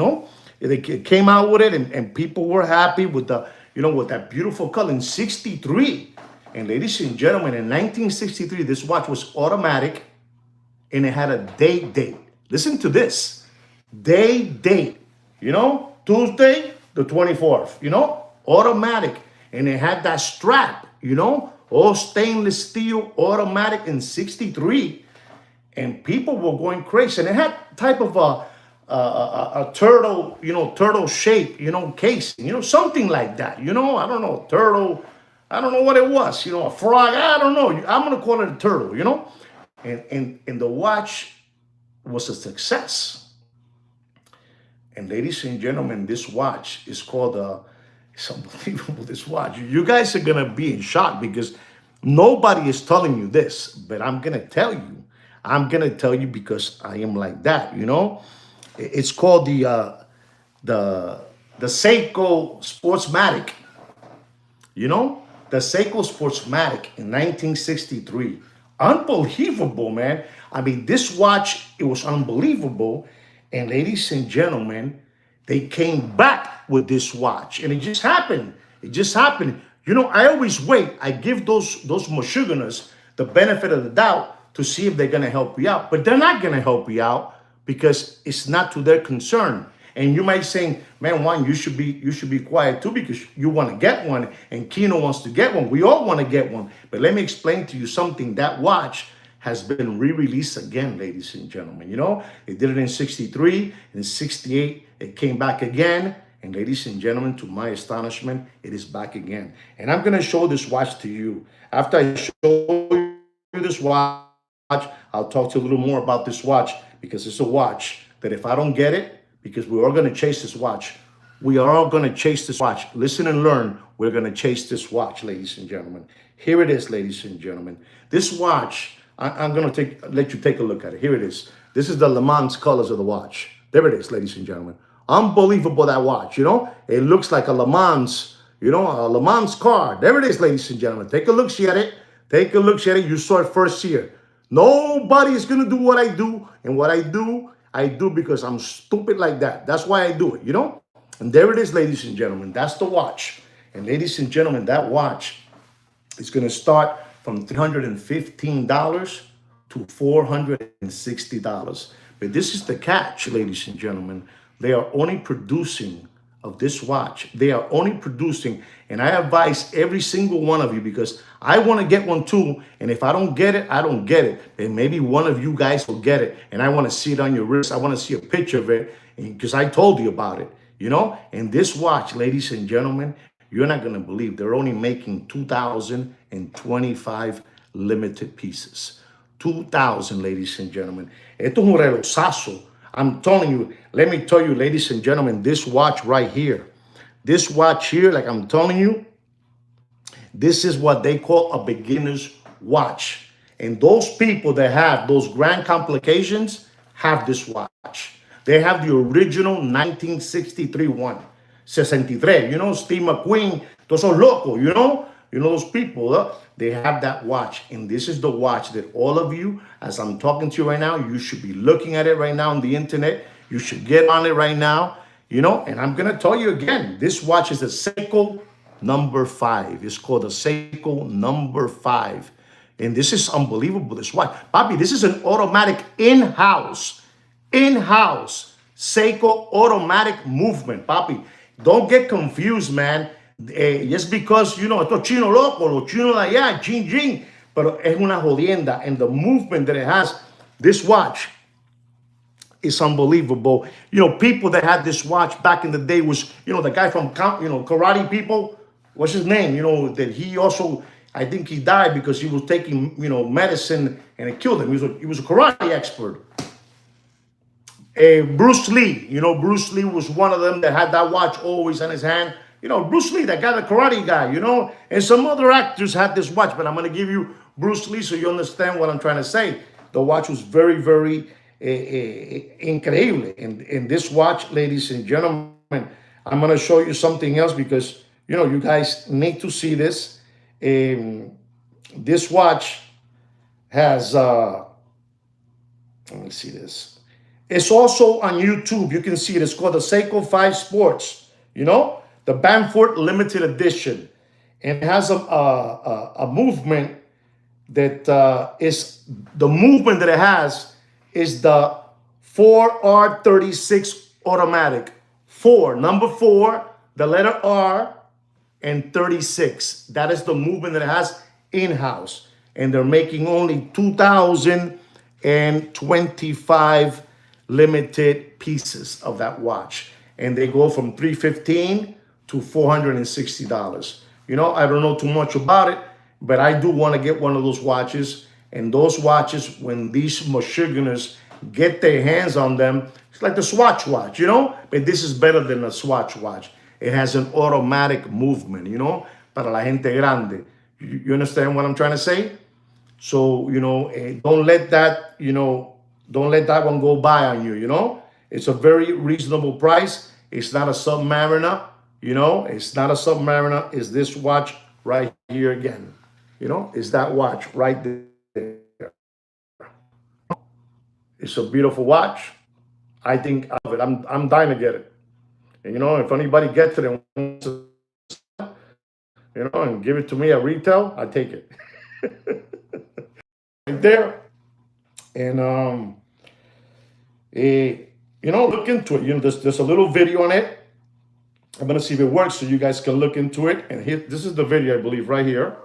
They came out with it, and people were happy with with that beautiful color in 63. And ladies and gentlemen, in 1963, this watch was automatic, and it had a date. Listen to this. Date. Tuesday, the 24th, automatic. And it had that strap, all stainless steel, automatic in 63. And people were going crazy. And it had type of a turtle, turtle shape, casing, something like that. I don't know, turtle. I don't know what it was, a frog. I don't know. I'm going to call it a turtle, And the watch was a success. And ladies and gentlemen, this watch is called, it's unbelievable, this watch. You guys are going to be in shock because nobody is telling you this, but I'm going to tell you. I'm going to tell you because I am like that, It's called the Seiko Sportsmatic, The Seiko Sportsmatic in 1963. Unbelievable, man. I mean, this watch, it was unbelievable. And ladies and gentlemen, they came back with this watch. And it just happened. I always wait. I give those Michiganers the benefit of the doubt to see if they're going to help you out. But they're not going to help you out because it's not to their concern. And you might say, man, Juan, you should be quiet too because you want to get one and Kino wants to get one. We all want to get one. But let me explain to you something. That watch has been re-released again, ladies and gentlemen. You know, it did it in 63, in 68, it came back again. And ladies and gentlemen, to my astonishment, it is back again. And I'm gonna show this watch to you. After I show you this watch, I'll talk to you a little more about this watch because it's a watch that if I don't get it, because we're all gonna chase this watch, we are all gonna chase this watch. Listen and learn. We're gonna chase this watch, ladies and gentlemen. Here it is, ladies and gentlemen. This watch, I'm gonna let you take a look at it. Here it is. This is the Le Mans colors of the watch. There it is, ladies and gentlemen. Unbelievable, that watch, you know? It looks like a Le Mans, you know, a Le Mans car. There it is, ladies and gentlemen. Take a look at it. Take a look at it. You saw it first here. Nobody is going to do what I do. And what I do because I'm stupid like that. That's why I do it, you know? And there it is, ladies and gentlemen. That's the watch. And ladies and gentlemen, that watch is going to start from $315 to $460. But this is the catch, ladies and gentlemen. They are only producing of this watch. They are only producing, and I advise every single one of you because I want to get one too. And if I don't get it, I don't get it. And maybe one of you guys will get it. And I want to see it on your wrist. I want to see a picture of it because I told you about it, you know? And this watch, ladies and gentlemen, you're not going to believe they're only making 2,025 limited pieces. 2,000, ladies and gentlemen. Esto es un relojazo. I'm telling you, let me tell you, ladies and gentlemen, this watch right here, this watch here, like I'm telling you, this is what they call a beginner's watch. And those people that have those grand complications have this watch. They have the original 1963 one. 63, you know, Steve McQueen, todos esos locos, you know those people, they have that watch. And this is the watch that all of you, as I'm talking to you right now, you should be looking at it right now on the internet. You should get on it right now, you know. And I'm going to tell you again, this watch is a Seiko number 5. It's called a Seiko number 5. And this is unbelievable, this watch. Papi, this is an automatic in-house Seiko automatic movement, papi. Don't get confused, man. Just because, you know, esto chino loco, los chinos de allá, ching ching, pero es una jodienda. And the movement that it has, this watch is unbelievable. You know, people that had this watch back in the day was, you know, the guy from, you know, Karate People. What's his name? You know, that he also, I think he died because he was taking, you know, medicine and it killed him. He was a karate expert. Bruce Lee, you know, Bruce Lee was one of them that had that watch always in his hand. You know, Bruce Lee, that guy, the karate guy, you know, and some other actors had this watch, but I'm going to give you Bruce Lee so you understand what I'm trying to say. The watch was very, very increíble. And this watch, ladies and gentlemen, I'm going to show you something else because, you know, you guys need to see this. This watch has, let me see this. It's also on YouTube. You can see it. It's called the Seiko 5 Sports, you know, the Bamford Limited Edition. And it has a movement that is, the movement that it has is the 4R36 automatic. 4, number 4, the letter R, and 36. That is the movement that it has in-house. And they're making only 2,025 limited pieces of that watch. And they go from $315 to $460. You know, I don't know too much about it, but I do want to get one of those watches. And those watches, when these Michiganers get their hands on them, it's like the Swatch watch, you know? But this is better than a Swatch watch. It has an automatic movement, you know, para la gente grande. You understand what I'm trying to say? So, you know, don't let that, you know, don't let that one go by on you, you know? It's a very reasonable price. It's not a Submariner, you know? It's not a Submariner. It's this watch right here again. You know, it's that watch right there. It's a beautiful watch. I think of it. I'm dying to get it. And, you know, if anybody gets it and wants to, you know, and give it to me at retail, I take it. Right there. And Look into it. There's a little video on it. I'm gonna see if it works so you guys can look into it. And here, this is the video, I believe, right here.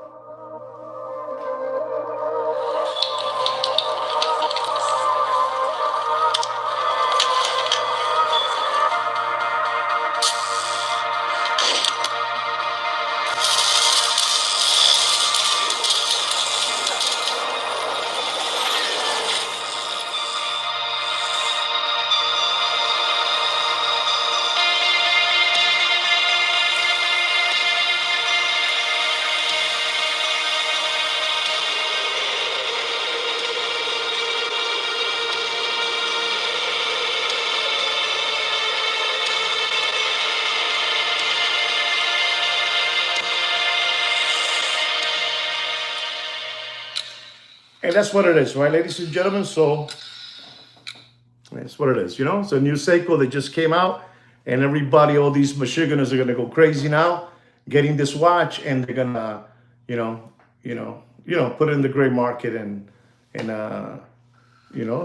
And that's what it is, right, ladies and gentlemen? So that's what it is, It's a new Seiko that just came out, and everybody, all these Michiganders are gonna go crazy now, getting this watch, and they're gonna, put it in the gray market, and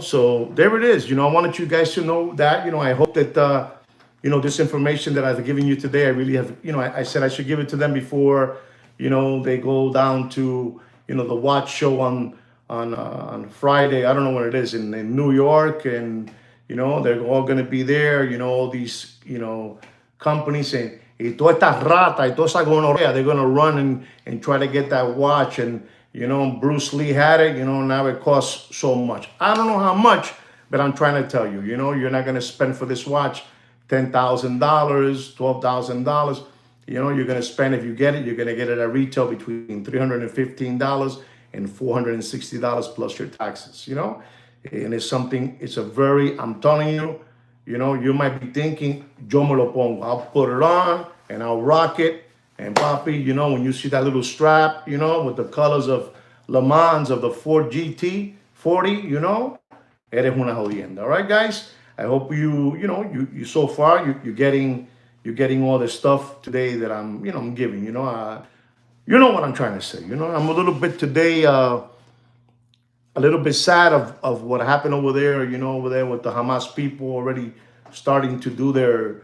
so there it is. I wanted you guys to know that. I hope that this information that I've given you today, I really have. I said I should give it to them before, they go down to the watch show on Friday. I don't know what it is in New York, and they're all going to be there. All these companies y toda esta rata y toda esa gonorrea, they're going to run and try to get that watch. And Bruce Lee had it. Now it costs so much. I don't know how much, but I'm trying to tell you. You're not going to spend for this watch $10,000, $12,000. You're going to spend, if you get it, you're going to get it at retail between $315 and $460 plus your taxes, and it's a very, I'm telling you, you might be thinking, yo me lo pongo, I'll put it on and I'll rock it. And papi, when you see that little strap, with the colors of Le Mans of the Ford GT 40, eres una jodienda. All right, guys? I hope you so far, you're getting all the stuff today that I'm giving, you know what I'm trying to say. I'm a little bit today, a little bit sad of what happened over there, over there with the Hamas people already starting to do their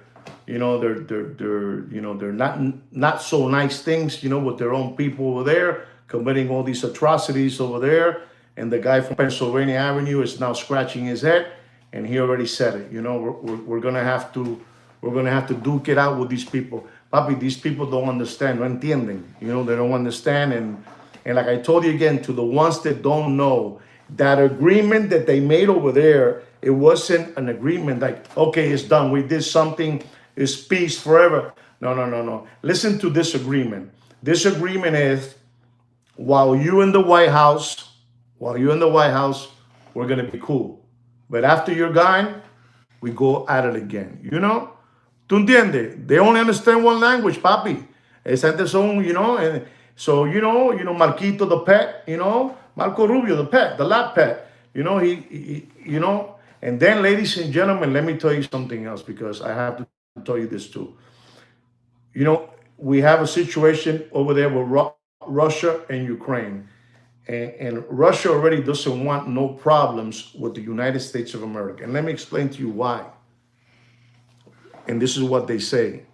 not so nice things, with their own people over there, committing all these atrocities over there. And the guy from Pennsylvania Avenue is now scratching his head, and he already said it. We're gonna have to duke it out with these people. Papi, these people don't understand, no entienden. They don't understand. And like I told you again, to the ones that don't know, that agreement that they made over there, it wasn't an agreement like, okay, it's done. We did something, it's peace forever. No. Listen to this agreement. This agreement is, while you're in the White House, we're going to be cool. But after you're gone, we go at it again. ¿Tú entiendes? They only understand one language, papi. Esa gente son, and so, Marquito the pet, Marco Rubio the pet, the lab pet, he and then, ladies and gentlemen, let me tell you something else, because I have to tell you this too. We have a situation over there with Russia and Ukraine, and Russia already doesn't want no problems with the United States of America. And let me explain to you why. And this is what they say.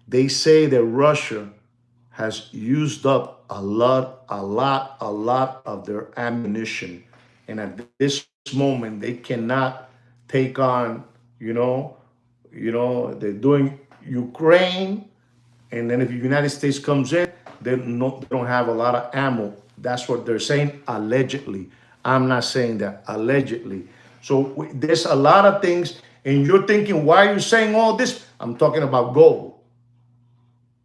They say that Russia has used up a lot of their ammunition. And at this moment, they cannot take on, they're doing Ukraine. And then if the United States comes in, they don't have a lot of ammo. That's what they're saying, allegedly. I'm not saying that, allegedly. So there's a lot of things. And you're thinking, why are you saying all this? I'm talking about gold.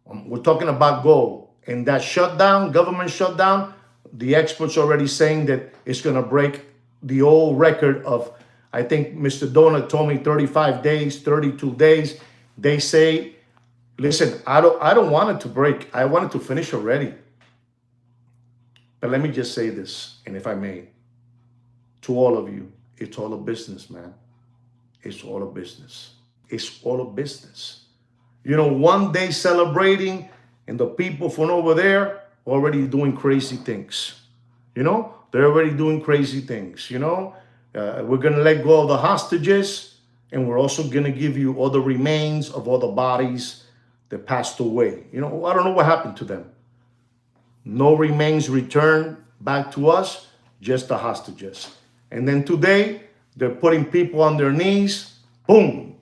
We're talking about gold. And that shutdown, government shutdown, the experts already saying that it's going to break the old record of, I think Mr. Donut told me 35 days, 32 days. They say, listen, I don't want it to break. I want it to finish already. But let me just say this, and if I may, to all of you, it's all a business, man. It's all a business. It's all a business. One day celebrating, and the people from over there already doing crazy things. They're already doing crazy things, We're going to let go of the hostages, and we're also going to give you all the remains of all the bodies that passed away. You know, I don't know what happened to them. No remains returned back to us, just the hostages. And then today, they're putting people on their knees. Boom,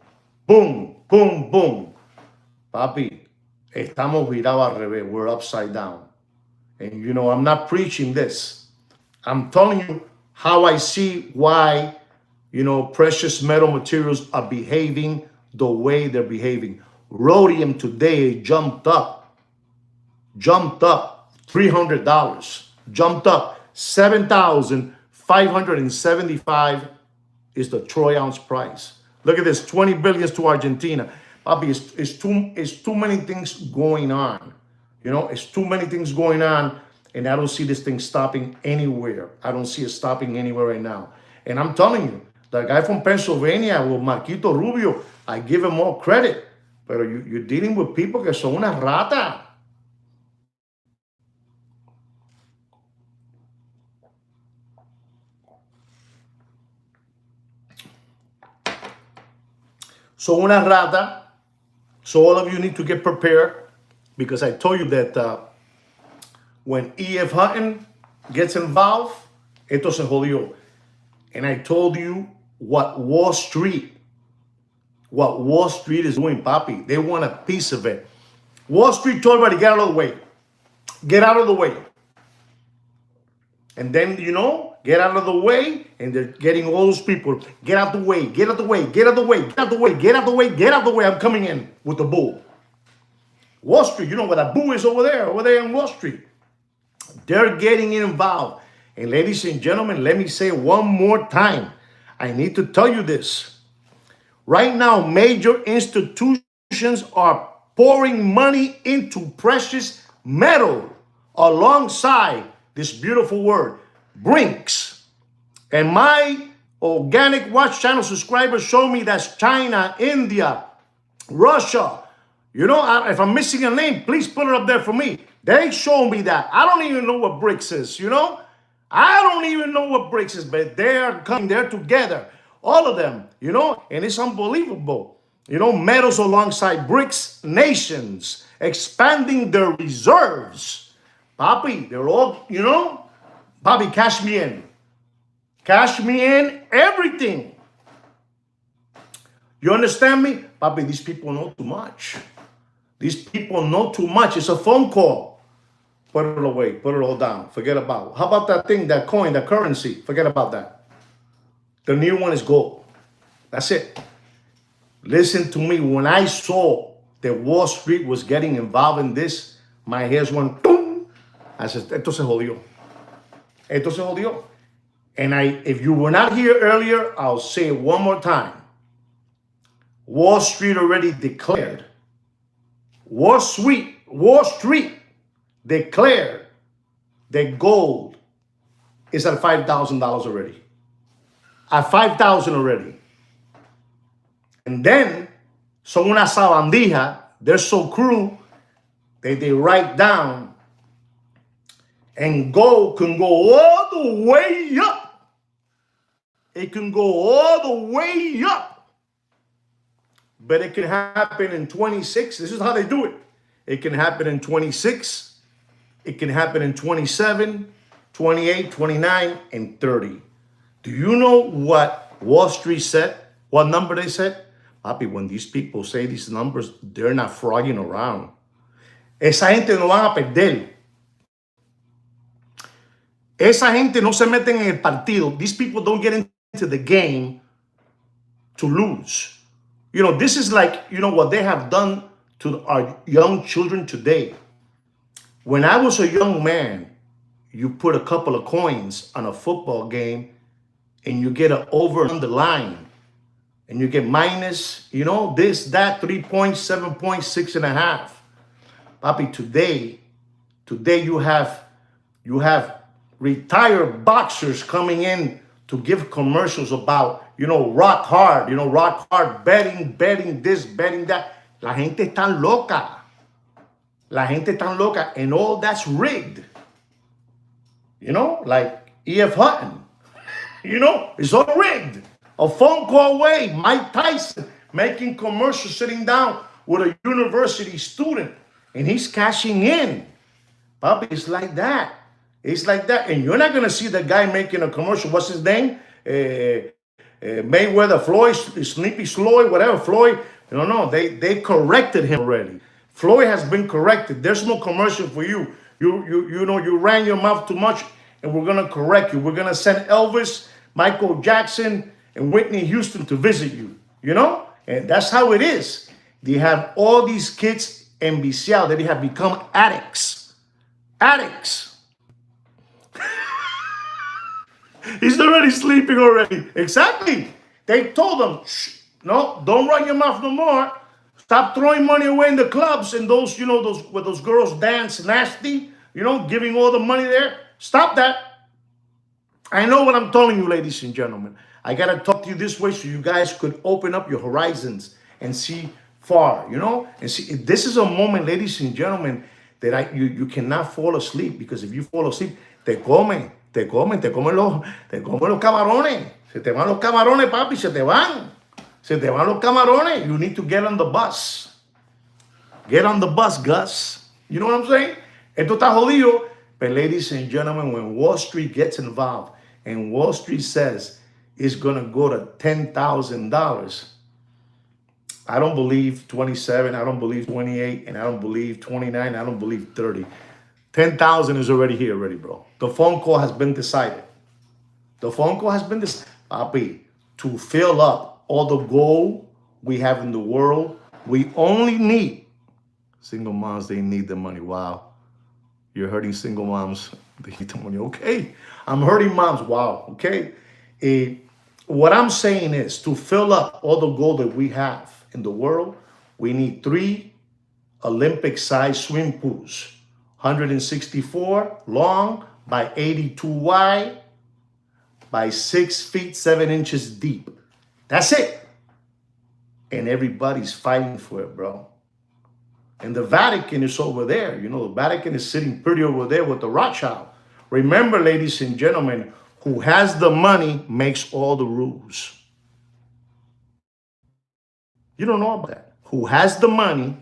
boom, boom, boom. Papi, estamos virados al revés. We're upside down. And you know, I'm not preaching this. I'm telling you how I see why, you know, precious metal materials are behaving the way they're behaving. Rhodium today jumped up $300, jumped up 7,575 is the troy ounce price. Look at this, 20 billions to Argentina. Papi, it's too many things going on. You know, it's too many things going on, and I don't see this thing stopping anywhere. I don't see it stopping anywhere right now. And I'm telling you, the guy from Pennsylvania, with Marquito Rubio, I give him more credit. But you're dealing with people que son una rata. So una rata. So all of you need to get prepared, because I told you that when E.F. Hutton gets involved, esto se jodió. And I told you what Wall Street is doing, papi. They want a piece of it. Wall Street told everybody, get out of the way. Get out of the way. And then, you know, get out of the way, and they're getting all those people, get out the way, get out the way, get out the way, get out the way, get out the way, get out the way. I'm coming in with the bull. Wall Street, you know where that bull is over there in Wall Street. They're getting involved. And ladies and gentlemen, let me say one more time. I need to tell you this. Right now, major institutions are pouring money into precious metal alongside this beautiful word, Brinks. And my Organic Watch channel subscribers show me that's China, India, Russia. You know, if I'm missing a name, please put it up there for me. They show me that. I don't even know what BRICS is, you know? I don't even know what BRICS is, but they're coming, they're together. All of them, you know? And it's unbelievable. You know, metals alongside BRICS nations, expanding their reserves. Papi, they're all, you know? Papi, cash me in. Cash me in everything. You understand me? Papi, these people know too much. These people know too much. It's a phone call. Put it away. Put it all down. Forget about it. How about that thing, that coin, that currency? Forget about that. The new one is gold. That's it. Listen to me. When I saw that Wall Street was getting involved in this, my hairs went boom. I said, esto se jodió. Esto se jodió. And if you were not here earlier, I'll say it one more time. Wall Street already declared. Wall Street declared that gold is at $5,000 already. At $5,000 already. And then, son una sabandija, they're so cruel that they write down, and gold can go all the way up. It can go all the way up. But it can happen in 26. This is how they do it. It can happen in 26. It can happen in 27, 28, 29, and 30. Do you know what Wall Street said? What number they said? Papi, when these people say these numbers, they're not frogging around. Esa gente no van a perder. Esa gente no se meten en el partido. These people don't get into the game to lose. You know, this is like, you know, what they have done to our young children today. When I was a young man, you put a couple of coins on a football game and you get an over on the line. And you get minus, you know, this, that, 3 points, 7 points, 6.5. Papi, today you have retired boxers coming in to give commercials about, you know, rock hard, betting this, betting that. La gente está loca. La gente está loca, and all that's rigged. You know, like E.F. Hutton. You know, it's all rigged. A phone call away, Mike Tyson making commercials, sitting down with a university student, and he's cashing in. Bobby, it's like that. It's like that. And you're not going to see the guy making a commercial. What's his name? Mayweather, Floyd, Sleepy Floyd, whatever, Floyd. No, they corrected him already. Floyd has been corrected. There's no commercial for you. You ran your mouth too much, and we're gonna correct you. We're gonna send Elvis, Michael Jackson, and Whitney Houston to visit you. You know, and that's how it is. They have all these kids enviciados. They have become addicts. Addicts. He's already sleeping already. Exactly. They told him, shh, no, don't run your mouth no more. Stop throwing money away in the clubs and those, those where those girls dance nasty, giving all the money there. Stop that. I know what I'm telling you, ladies and gentlemen. I got to talk to you this way so you guys could open up your horizons and see far, and see. This is a moment, ladies and gentlemen, that you cannot fall asleep, because if you fall asleep, te comen los camarones. Se te van los camarones, papi, se te van. Se te van los camarones. You need to get on the bus. Get on the bus, Gus. You know what I'm saying? Esto está jodido. But ladies and gentlemen, when Wall Street gets involved and Wall Street says it's going to go to $10,000, I don't believe 27, I don't believe 28, and I don't believe 29, I don't believe 30. 10,000 is already here already, bro. The phone call has been decided. The phone call has been decided. Papi, to fill up all the gold we have in the world, we only need single moms. They need the money. Wow. You're hurting single moms. They need the money. Okay. I'm hurting moms. Wow. Okay. What I'm saying is, to fill up all the gold that we have in the world, we need 3 Olympic-sized swimming pools. 164 long by 82 wide by 6 feet 7 inches deep. That's it. And everybody's fighting for it, bro. And the Vatican is over there. The Vatican is sitting pretty over there with the Rothschild. Remember, ladies and gentlemen, who has the money makes all the rules. You don't know about that. Who has the money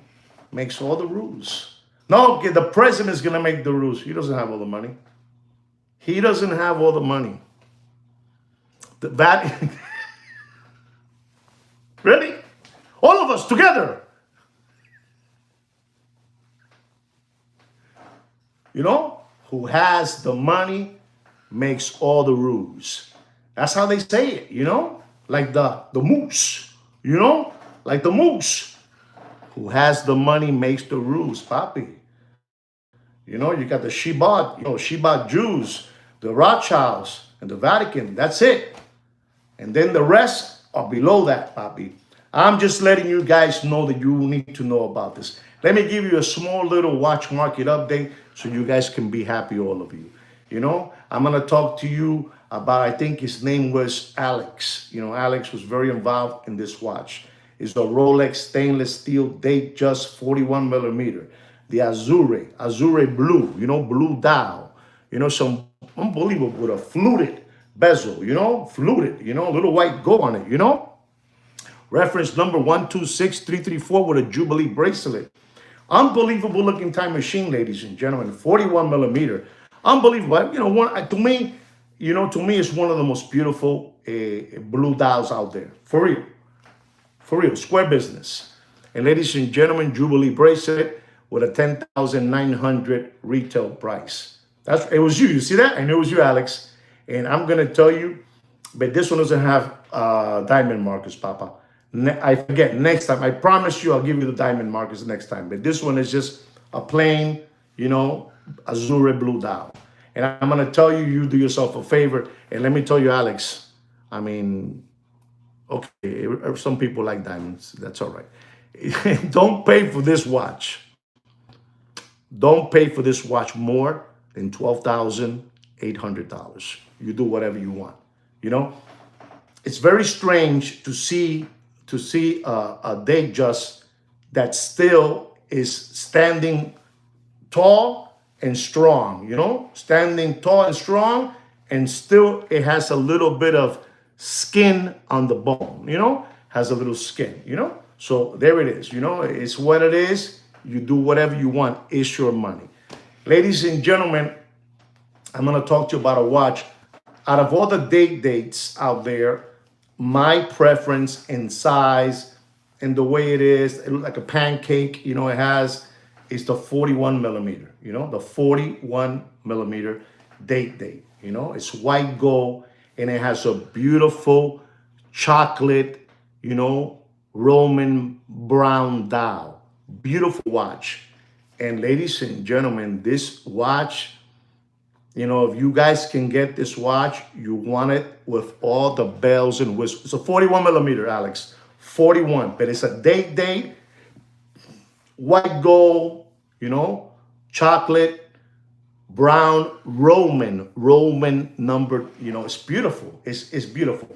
makes all the rules. No, the president is going to make the rules. He doesn't have all the money. He doesn't have all the money. The Vatican. Ready? All of us together. Who has the money makes all the rules. That's how they say it, like the moose, like the moose. Who has the money makes the rules, papi. You got the Shiba Jews, the Rothschilds, and the Vatican. That's it. And then the rest are below that, papi. I'm just letting you guys know that you need to know about this. Let me give you a small little watch market update so you guys can be happy, all of you. I'm going to talk to you about, I think his name was Alex. Alex was very involved in this watch. It's the Rolex stainless steel date just 41 millimeter. The Azure blue, blue dial. Some unbelievable with a fluted bezel, fluted, little white gold on it, Reference number 126334 with a Jubilee bracelet. Unbelievable looking time machine, ladies and gentlemen. 41 millimeter. Unbelievable. To me, it's one of the most beautiful blue dials out there. For real. For real. Square business. And ladies and gentlemen, Jubilee bracelet with a $10,900 retail price. It was you. You see that? I know it was you, Alex. And I'm going to tell you, but this one doesn't have diamond markers, Papa. I forget. Next time, I promise you I'll give you the diamond markers next time. But this one is just a plain, Azure blue dial. And I'm going to tell you, you do yourself a favor. And let me tell you, Alex, okay, some people like diamonds. That's all right. Don't pay for this watch. Don't pay for this watch more than $12,800. You do whatever you want. It's very strange to see a date just that still is standing tall and strong. Standing tall and strong, and still it has a little bit of skin on the bone, has a little skin. So there it is, it's what it is. You do whatever you want, it's your money. Ladies and gentlemen, I'm going to talk to you about a watch. Out of all the dates out there, my preference in size and the way it looks like a pancake, it has, is the 41 millimeter, the 41 millimeter date. It's white gold and it has a beautiful chocolate, Roman brown dial. Beautiful watch. And ladies and gentlemen, this watch, if you guys can get this watch, you want it with all the bells and whistles. It's a 41 millimeter, Alex. 41, but it's a date, white gold, chocolate, brown, Roman numbered, it's beautiful. It's beautiful.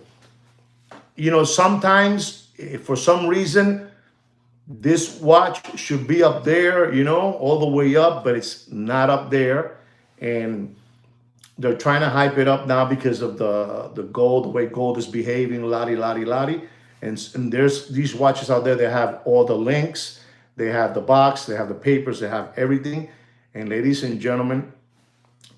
Sometimes, for some reason, this watch should be up there, all the way up, but it's not up there. And they're trying to hype it up now because of the gold, the way gold is behaving, lottie. And there's these watches out there that have all the links. They have the box, they have the papers, they have everything. And ladies and gentlemen,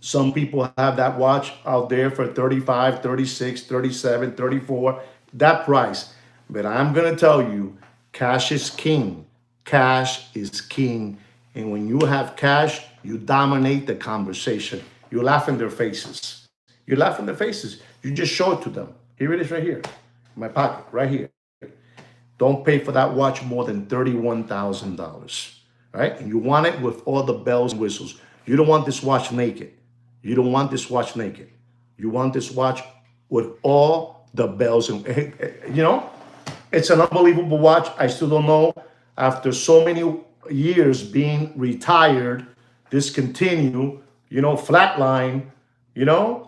some people have that watch out there for 35, 36, 37, 34, that price. But I'm going to tell you, cash is king. Cash is king. And when you have cash, you dominate the conversation. You laugh in their faces. You laugh in their faces. You just show it to them. Here it is right here. In my pocket, right here. Don't pay for that watch more than $31,000. Right? And you want it with all the bells and whistles. You don't want this watch naked. You don't want this watch naked. You want this watch with all the bells and, it's an unbelievable watch. I still don't know. After so many years being retired, discontinued, flatline,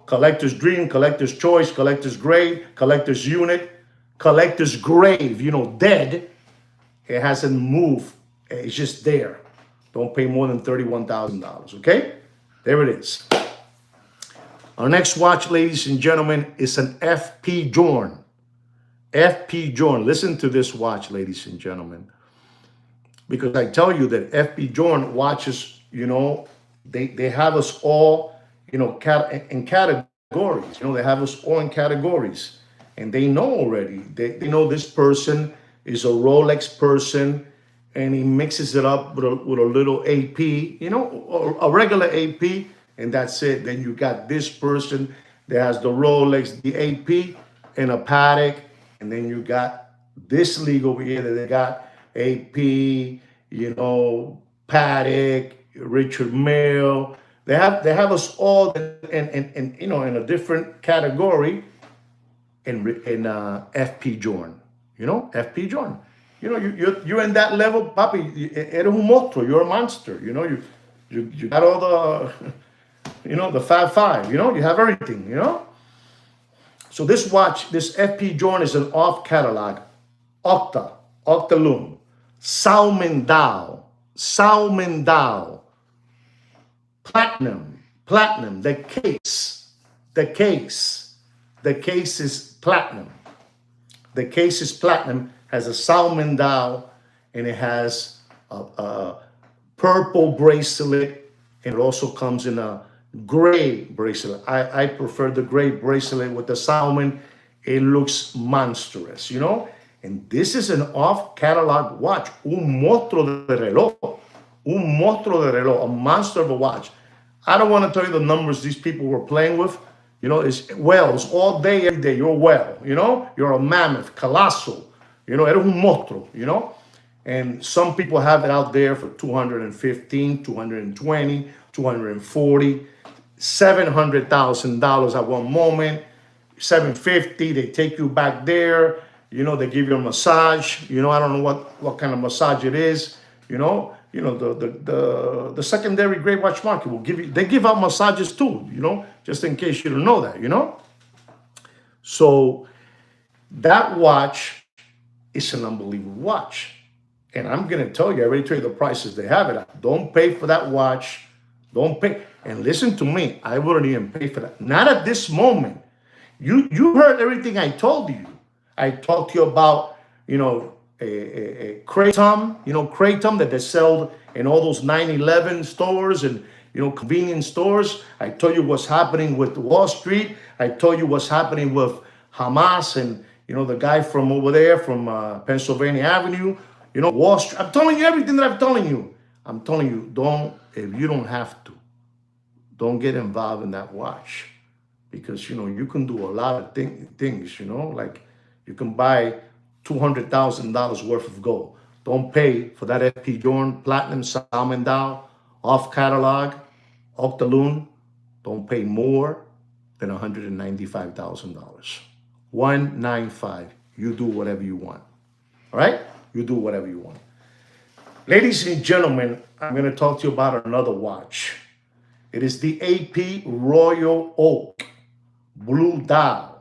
collector's dream, collector's choice, collector's grade, collector's unit, collector's grave, dead. It hasn't moved. It's just there. Don't pay more than $31,000, okay? There it is. Our next watch, ladies and gentlemen, is an FP Journe. FP Journe. Listen to this watch, ladies and gentlemen. Because I tell you that FP Journe watches, they have us all, in categories. They have us all in categories. And they know already. They know this person is a Rolex person, and he mixes it up with a little AP, a regular AP, and that's it. Then you got this person that has the Rolex, the AP, and a Patek, and then you got this league over here that they got AP, Patek, Richard Mille. They have us all in a different category in FP Journe. FP Journe. You're in that level, papi. Eres un monstruo. You're a monster. You got all the, the Fab Five. You have everything. So this watch, this FP Journe, is an off catalog, Octaloom, Salmendao, platinum. The case is platinum. The case is platinum, has a Salmendao, and it has a purple bracelet, and it also comes in a gray bracelet. I prefer the gray bracelet with the salmon. It looks monstrous, And this is an off-catalog watch, un monstruo de reloj, a monster of a watch. I don't want to tell you the numbers these people were playing with. It's wells all day, every day. You're well, You're a mammoth, colossal, eres un monstruo, And some people have it out there for 215, 220, 240, $700,000 at one moment, 750. They take you back there. They give you a massage. I don't know what kind of massage it is. The secondary gray watch market will give you. They give out massages too. Just in case you don't know that. So that watch is an unbelievable watch, and I'm gonna tell you. I already told you the prices they have it at. Don't pay for that watch Don't pay. And listen to me, I wouldn't even pay for that. Not at this moment. You heard everything I told you. I talked to you about, a kratom, kratom that they sell in all those 9-11 stores and, convenience stores. I told you what's happening with Wall Street. I told you what's happening with Hamas and, the guy from over there from Pennsylvania Avenue, Wall Street. I'm telling you everything that I'm telling you. I'm telling you, if you don't have to, don't get involved in that watch, because you can do a lot of things, like you can buy $200,000 worth of gold. Don't pay for that FP Jordan Platinum Salmon Dow off catalog Octaloon. Don't pay more than $195,000. 195. You do whatever you want. All right? You do whatever you want. Ladies and gentlemen, I'm going to talk to you about another watch. It is the AP Royal Oak Blue Dial.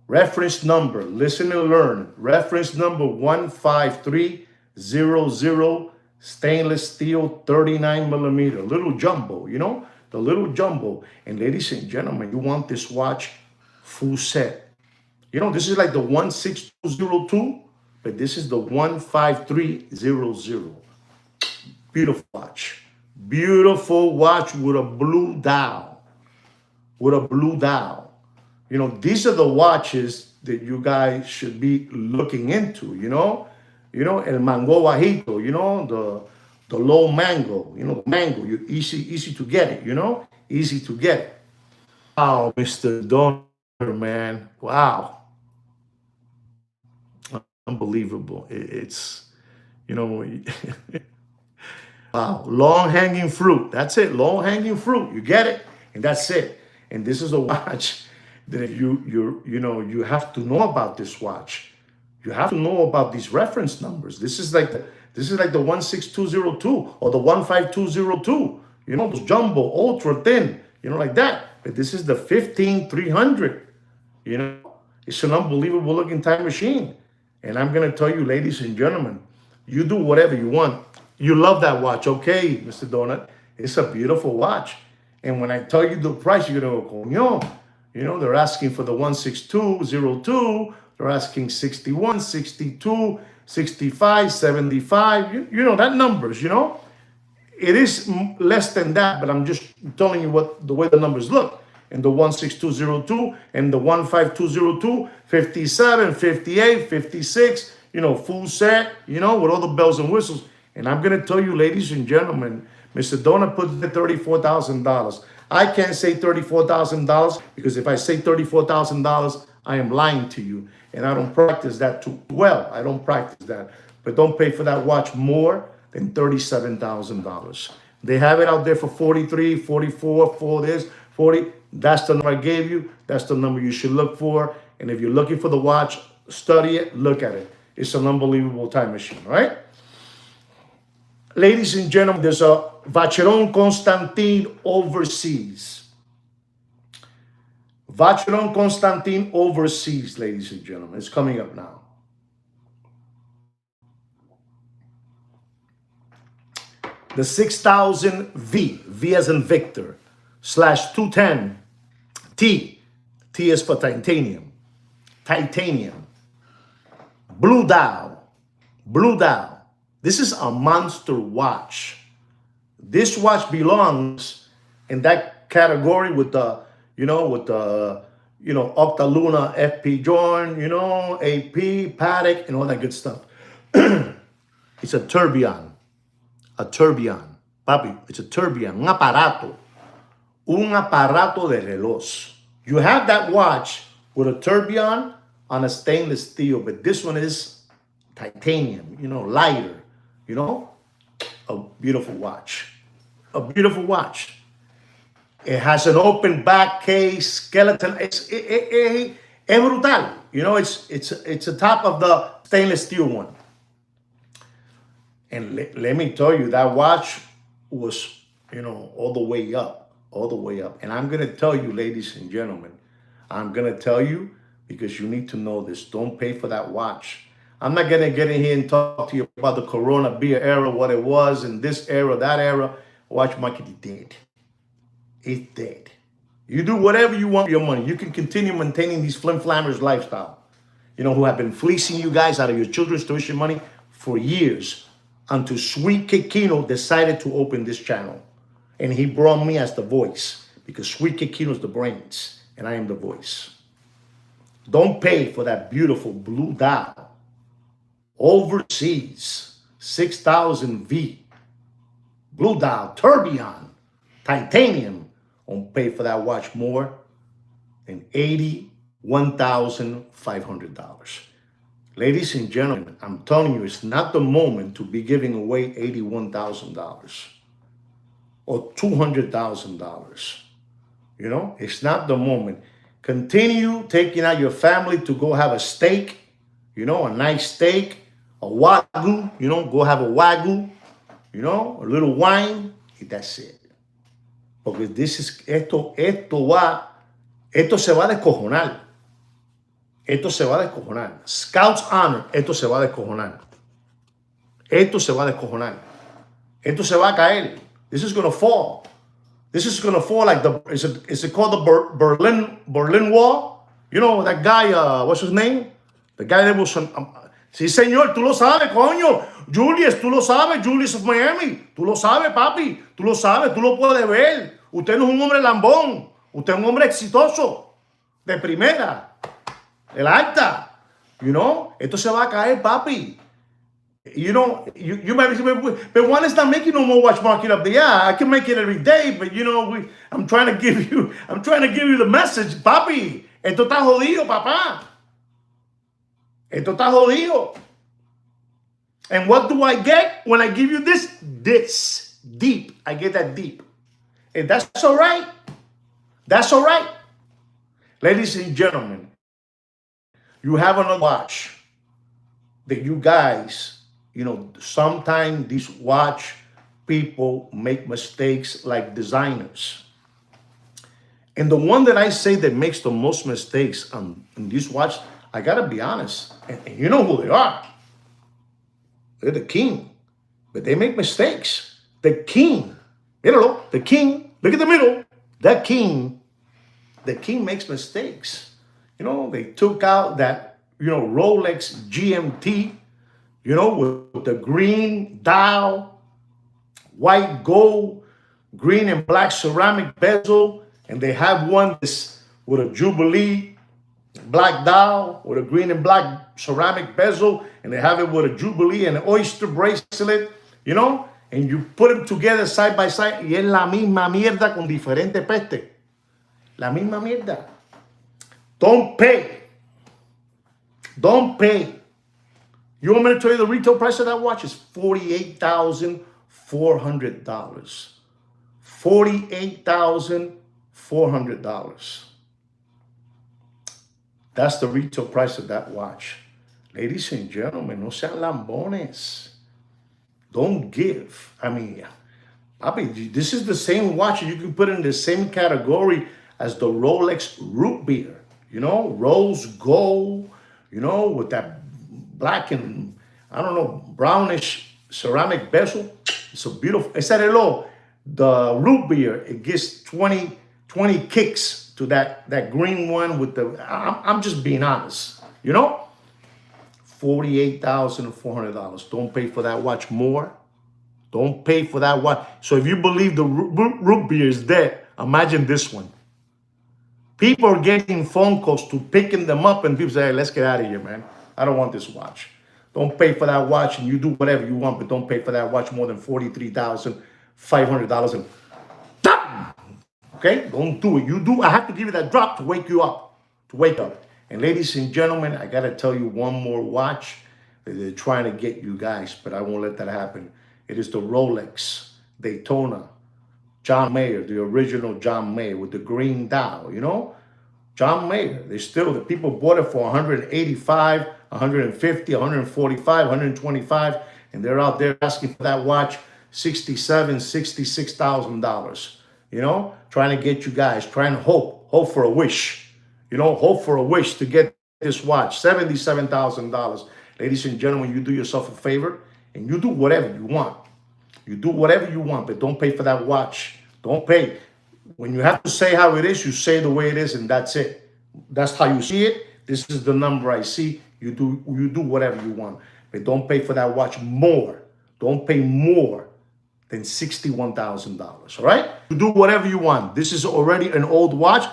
Reference number, listen and learn. Reference number 15300, stainless steel, 39 millimeter. Little jumbo, the little jumbo. And ladies and gentlemen, you want this watch full set. This is like the 16202, but this is the 15300. Beautiful watch. Beautiful watch with a blue dial. With a blue dial. These are the watches that you guys should be looking into, el mango bajito, the low mango, mango, you easy to get it, easy to get it. Wow, Mr. Donner, man. Wow. Unbelievable. It's, wow, long hanging fruit. That's it. Long hanging fruit. You get it, and that's it. And this is a watch that you have to know about this watch. You have to know about these reference numbers. This is like the 16202 or the 15202. Those jumbo, ultra thin, like that. But this is the 15300. It's an unbelievable looking time machine. And I'm gonna tell you, ladies and gentlemen, you do whatever you want. You love that watch, okay, Mr. Donut? It's a beautiful watch. And when I tell you the price, you're gonna go, coño. They're asking for the 16202. They're asking 61, 62, 65, 75. That numbers, It is less than that, but I'm just telling you the way the numbers look. And the 16202 and the 15202, 57, 58, 56, full set, with all the bells and whistles. And I'm going to tell you, ladies and gentlemen, Mr. Donut put the $34,000. I can't say $34,000 because if I say $34,000, I am lying to you. And I don't practice that too well. I don't practice that. But don't pay for that watch more than $37,000. They have it out there for 43, 44, for this, 40. That's the number I gave you. That's the number you should look for. And if you're looking for the watch, study it, look at it. It's an unbelievable time machine, right? Ladies and gentlemen, there's a Vacheron Constantin Overseas. Vacheron Constantin Overseas, ladies and gentlemen. It's coming up now. The 6000V, V as in Victor, /210 T. T is for titanium. Titanium. Blue dial. Blue dial. This is a monster watch. This watch belongs in that category with the, Octaluna FP Jordan, AP, Paddock, and all that good stuff. It's a tourbillon. A tourbillon. Papi, it's a tourbillon. Un aparato. Un aparato de reloj. You have that watch with a tourbillon on a stainless steel, but this one is titanium, lighter, a beautiful watch. A beautiful watch. It has an open back case, skeleton. It's brutal. It's the top of the stainless steel one. And let me tell you, that watch was, all the way up, all the way up. And I'm going to tell you, ladies and gentlemen, I'm going to tell you because you need to know this. Don't pay for that watch. I'm not going to get in here and talk to you about the Corona beer era, what it was, and this era, that era. watch market is dead. It's dead. You do whatever you want with your money. You can continue maintaining these flim-flammers lifestyle, who have been fleecing you guys out of your children's tuition money for years until Sweet Kid Kino decided to open this channel. And he brought me as the voice because Sweet Kid Kino's the brains and I am the voice. Don't pay for that beautiful blue dial overseas 6000 V blue dial tourbillon titanium. Don't pay for that watch more than $81,500. Ladies and gentlemen, I'm telling you, it's not the moment to be giving away $81,000 or $200,000. It's not the moment. Continue taking out your family to go have a steak, a nice steak, a wagyu, go have a wagyu, a little wine, and that's it. Porque esto se va a descojonar. Esto se va a descojonar. Scouts Honor, esto se va a descojonar. Esto se va a descojonar. Esto se va a caer. This is going to fall. This is going to fall like is it called the Berlin Wall? That guy, what's his name? The guy that was sí, señor, tú lo sabes, coño. Julius, tú lo sabes, Julius of Miami. Tú lo sabes, papi. Tú lo sabes, tú lo puedes ver. Usted no es un hombre lambón. Usted es un hombre exitoso. De primera. El alta. Esto se va a caer, papi. You might be saying, but one is not making no more watch market up there. Yeah, I can make it every day, but I'm trying to give you the message, papi. Esto está jodido, papá. Esto está jodido. And what do I get when I give you this? This deep. I get that deep. And that's all right. That's all right. Ladies and gentlemen, you have another watch that you guys, sometimes these watch people make mistakes like designers. And the one that I say that makes the most mistakes in these watch, I gotta be honest, and you know who they are. They're the king, but they make mistakes. The king, the king, look at the middle, the king makes mistakes. They took out that, Rolex GMT, with the green dial, white gold, green and black ceramic bezel, and they have one with a Jubilee black dial with a green and black ceramic bezel, and they have it with a Jubilee and an oyster bracelet, and you put them together side by side, y es la misma mierda con diferente peste. La misma mierda. Don't pay. Don't pay. You want me to tell you the retail price of that watch is $48,400. $48,400. That's the retail price of that watch. Ladies and gentlemen, no sean lambones. Don't give. I mean, this is the same watch you can put in the same category as the Rolex root beer. Rose gold, with that black and, brownish ceramic bezel. It's a beautiful, it's a reloj. The root beer, it gets 20 kicks to that green one with the, I'm just being honest, $48,400. Don't pay for that watch more. Don't pay for that watch. So if you believe the root beer is dead, imagine this one. People are getting phone calls to picking them up, and people say, hey, let's get out of here, man. I don't want this watch. Don't pay for that watch, and you do whatever you want, but don't pay for that watch more than $43,500. And okay, don't do it. You do. I have to give you that drop to wake you up, And ladies and gentlemen, I got to tell you one more watch that they're trying to get you guys, but I won't let that happen. It is the Rolex Daytona John Mayer, the original John Mayer with the green dial, John Mayer. The people bought it for 185, 150, 145, 125, and they're out there asking for that watch $67,000, $66,000. Trying to get you guys, trying to hope for a wish, hope for a wish to get this watch, $77,000. Ladies and gentlemen, you do yourself a favor and you do whatever you want. You do whatever you want, but don't pay for that watch. Don't pay. When you have to say how it is, you say the way it is, and that's it. That's how you see it. This is the number I see. You do whatever you want, but don't pay for that watch more. Don't pay more than $61,000. All right? You do whatever you want. This is already an old watch.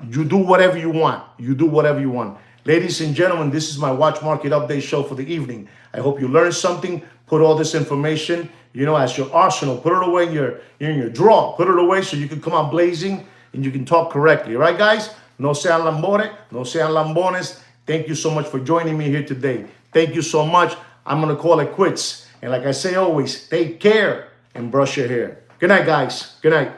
You do whatever you want. You do whatever you want. Ladies and gentlemen, this is my watch market update show for the evening. I hope you learned something. Put all this information, as your arsenal. Put it away in your drawer. Put it away so you can come out blazing and you can talk correctly. All right, guys? No sean lambones, no sean lambones. Thank you so much for joining me here today. Thank you so much. I'm going to call it quits. And like I say always, take care and brush your hair. Good night, guys. Good night.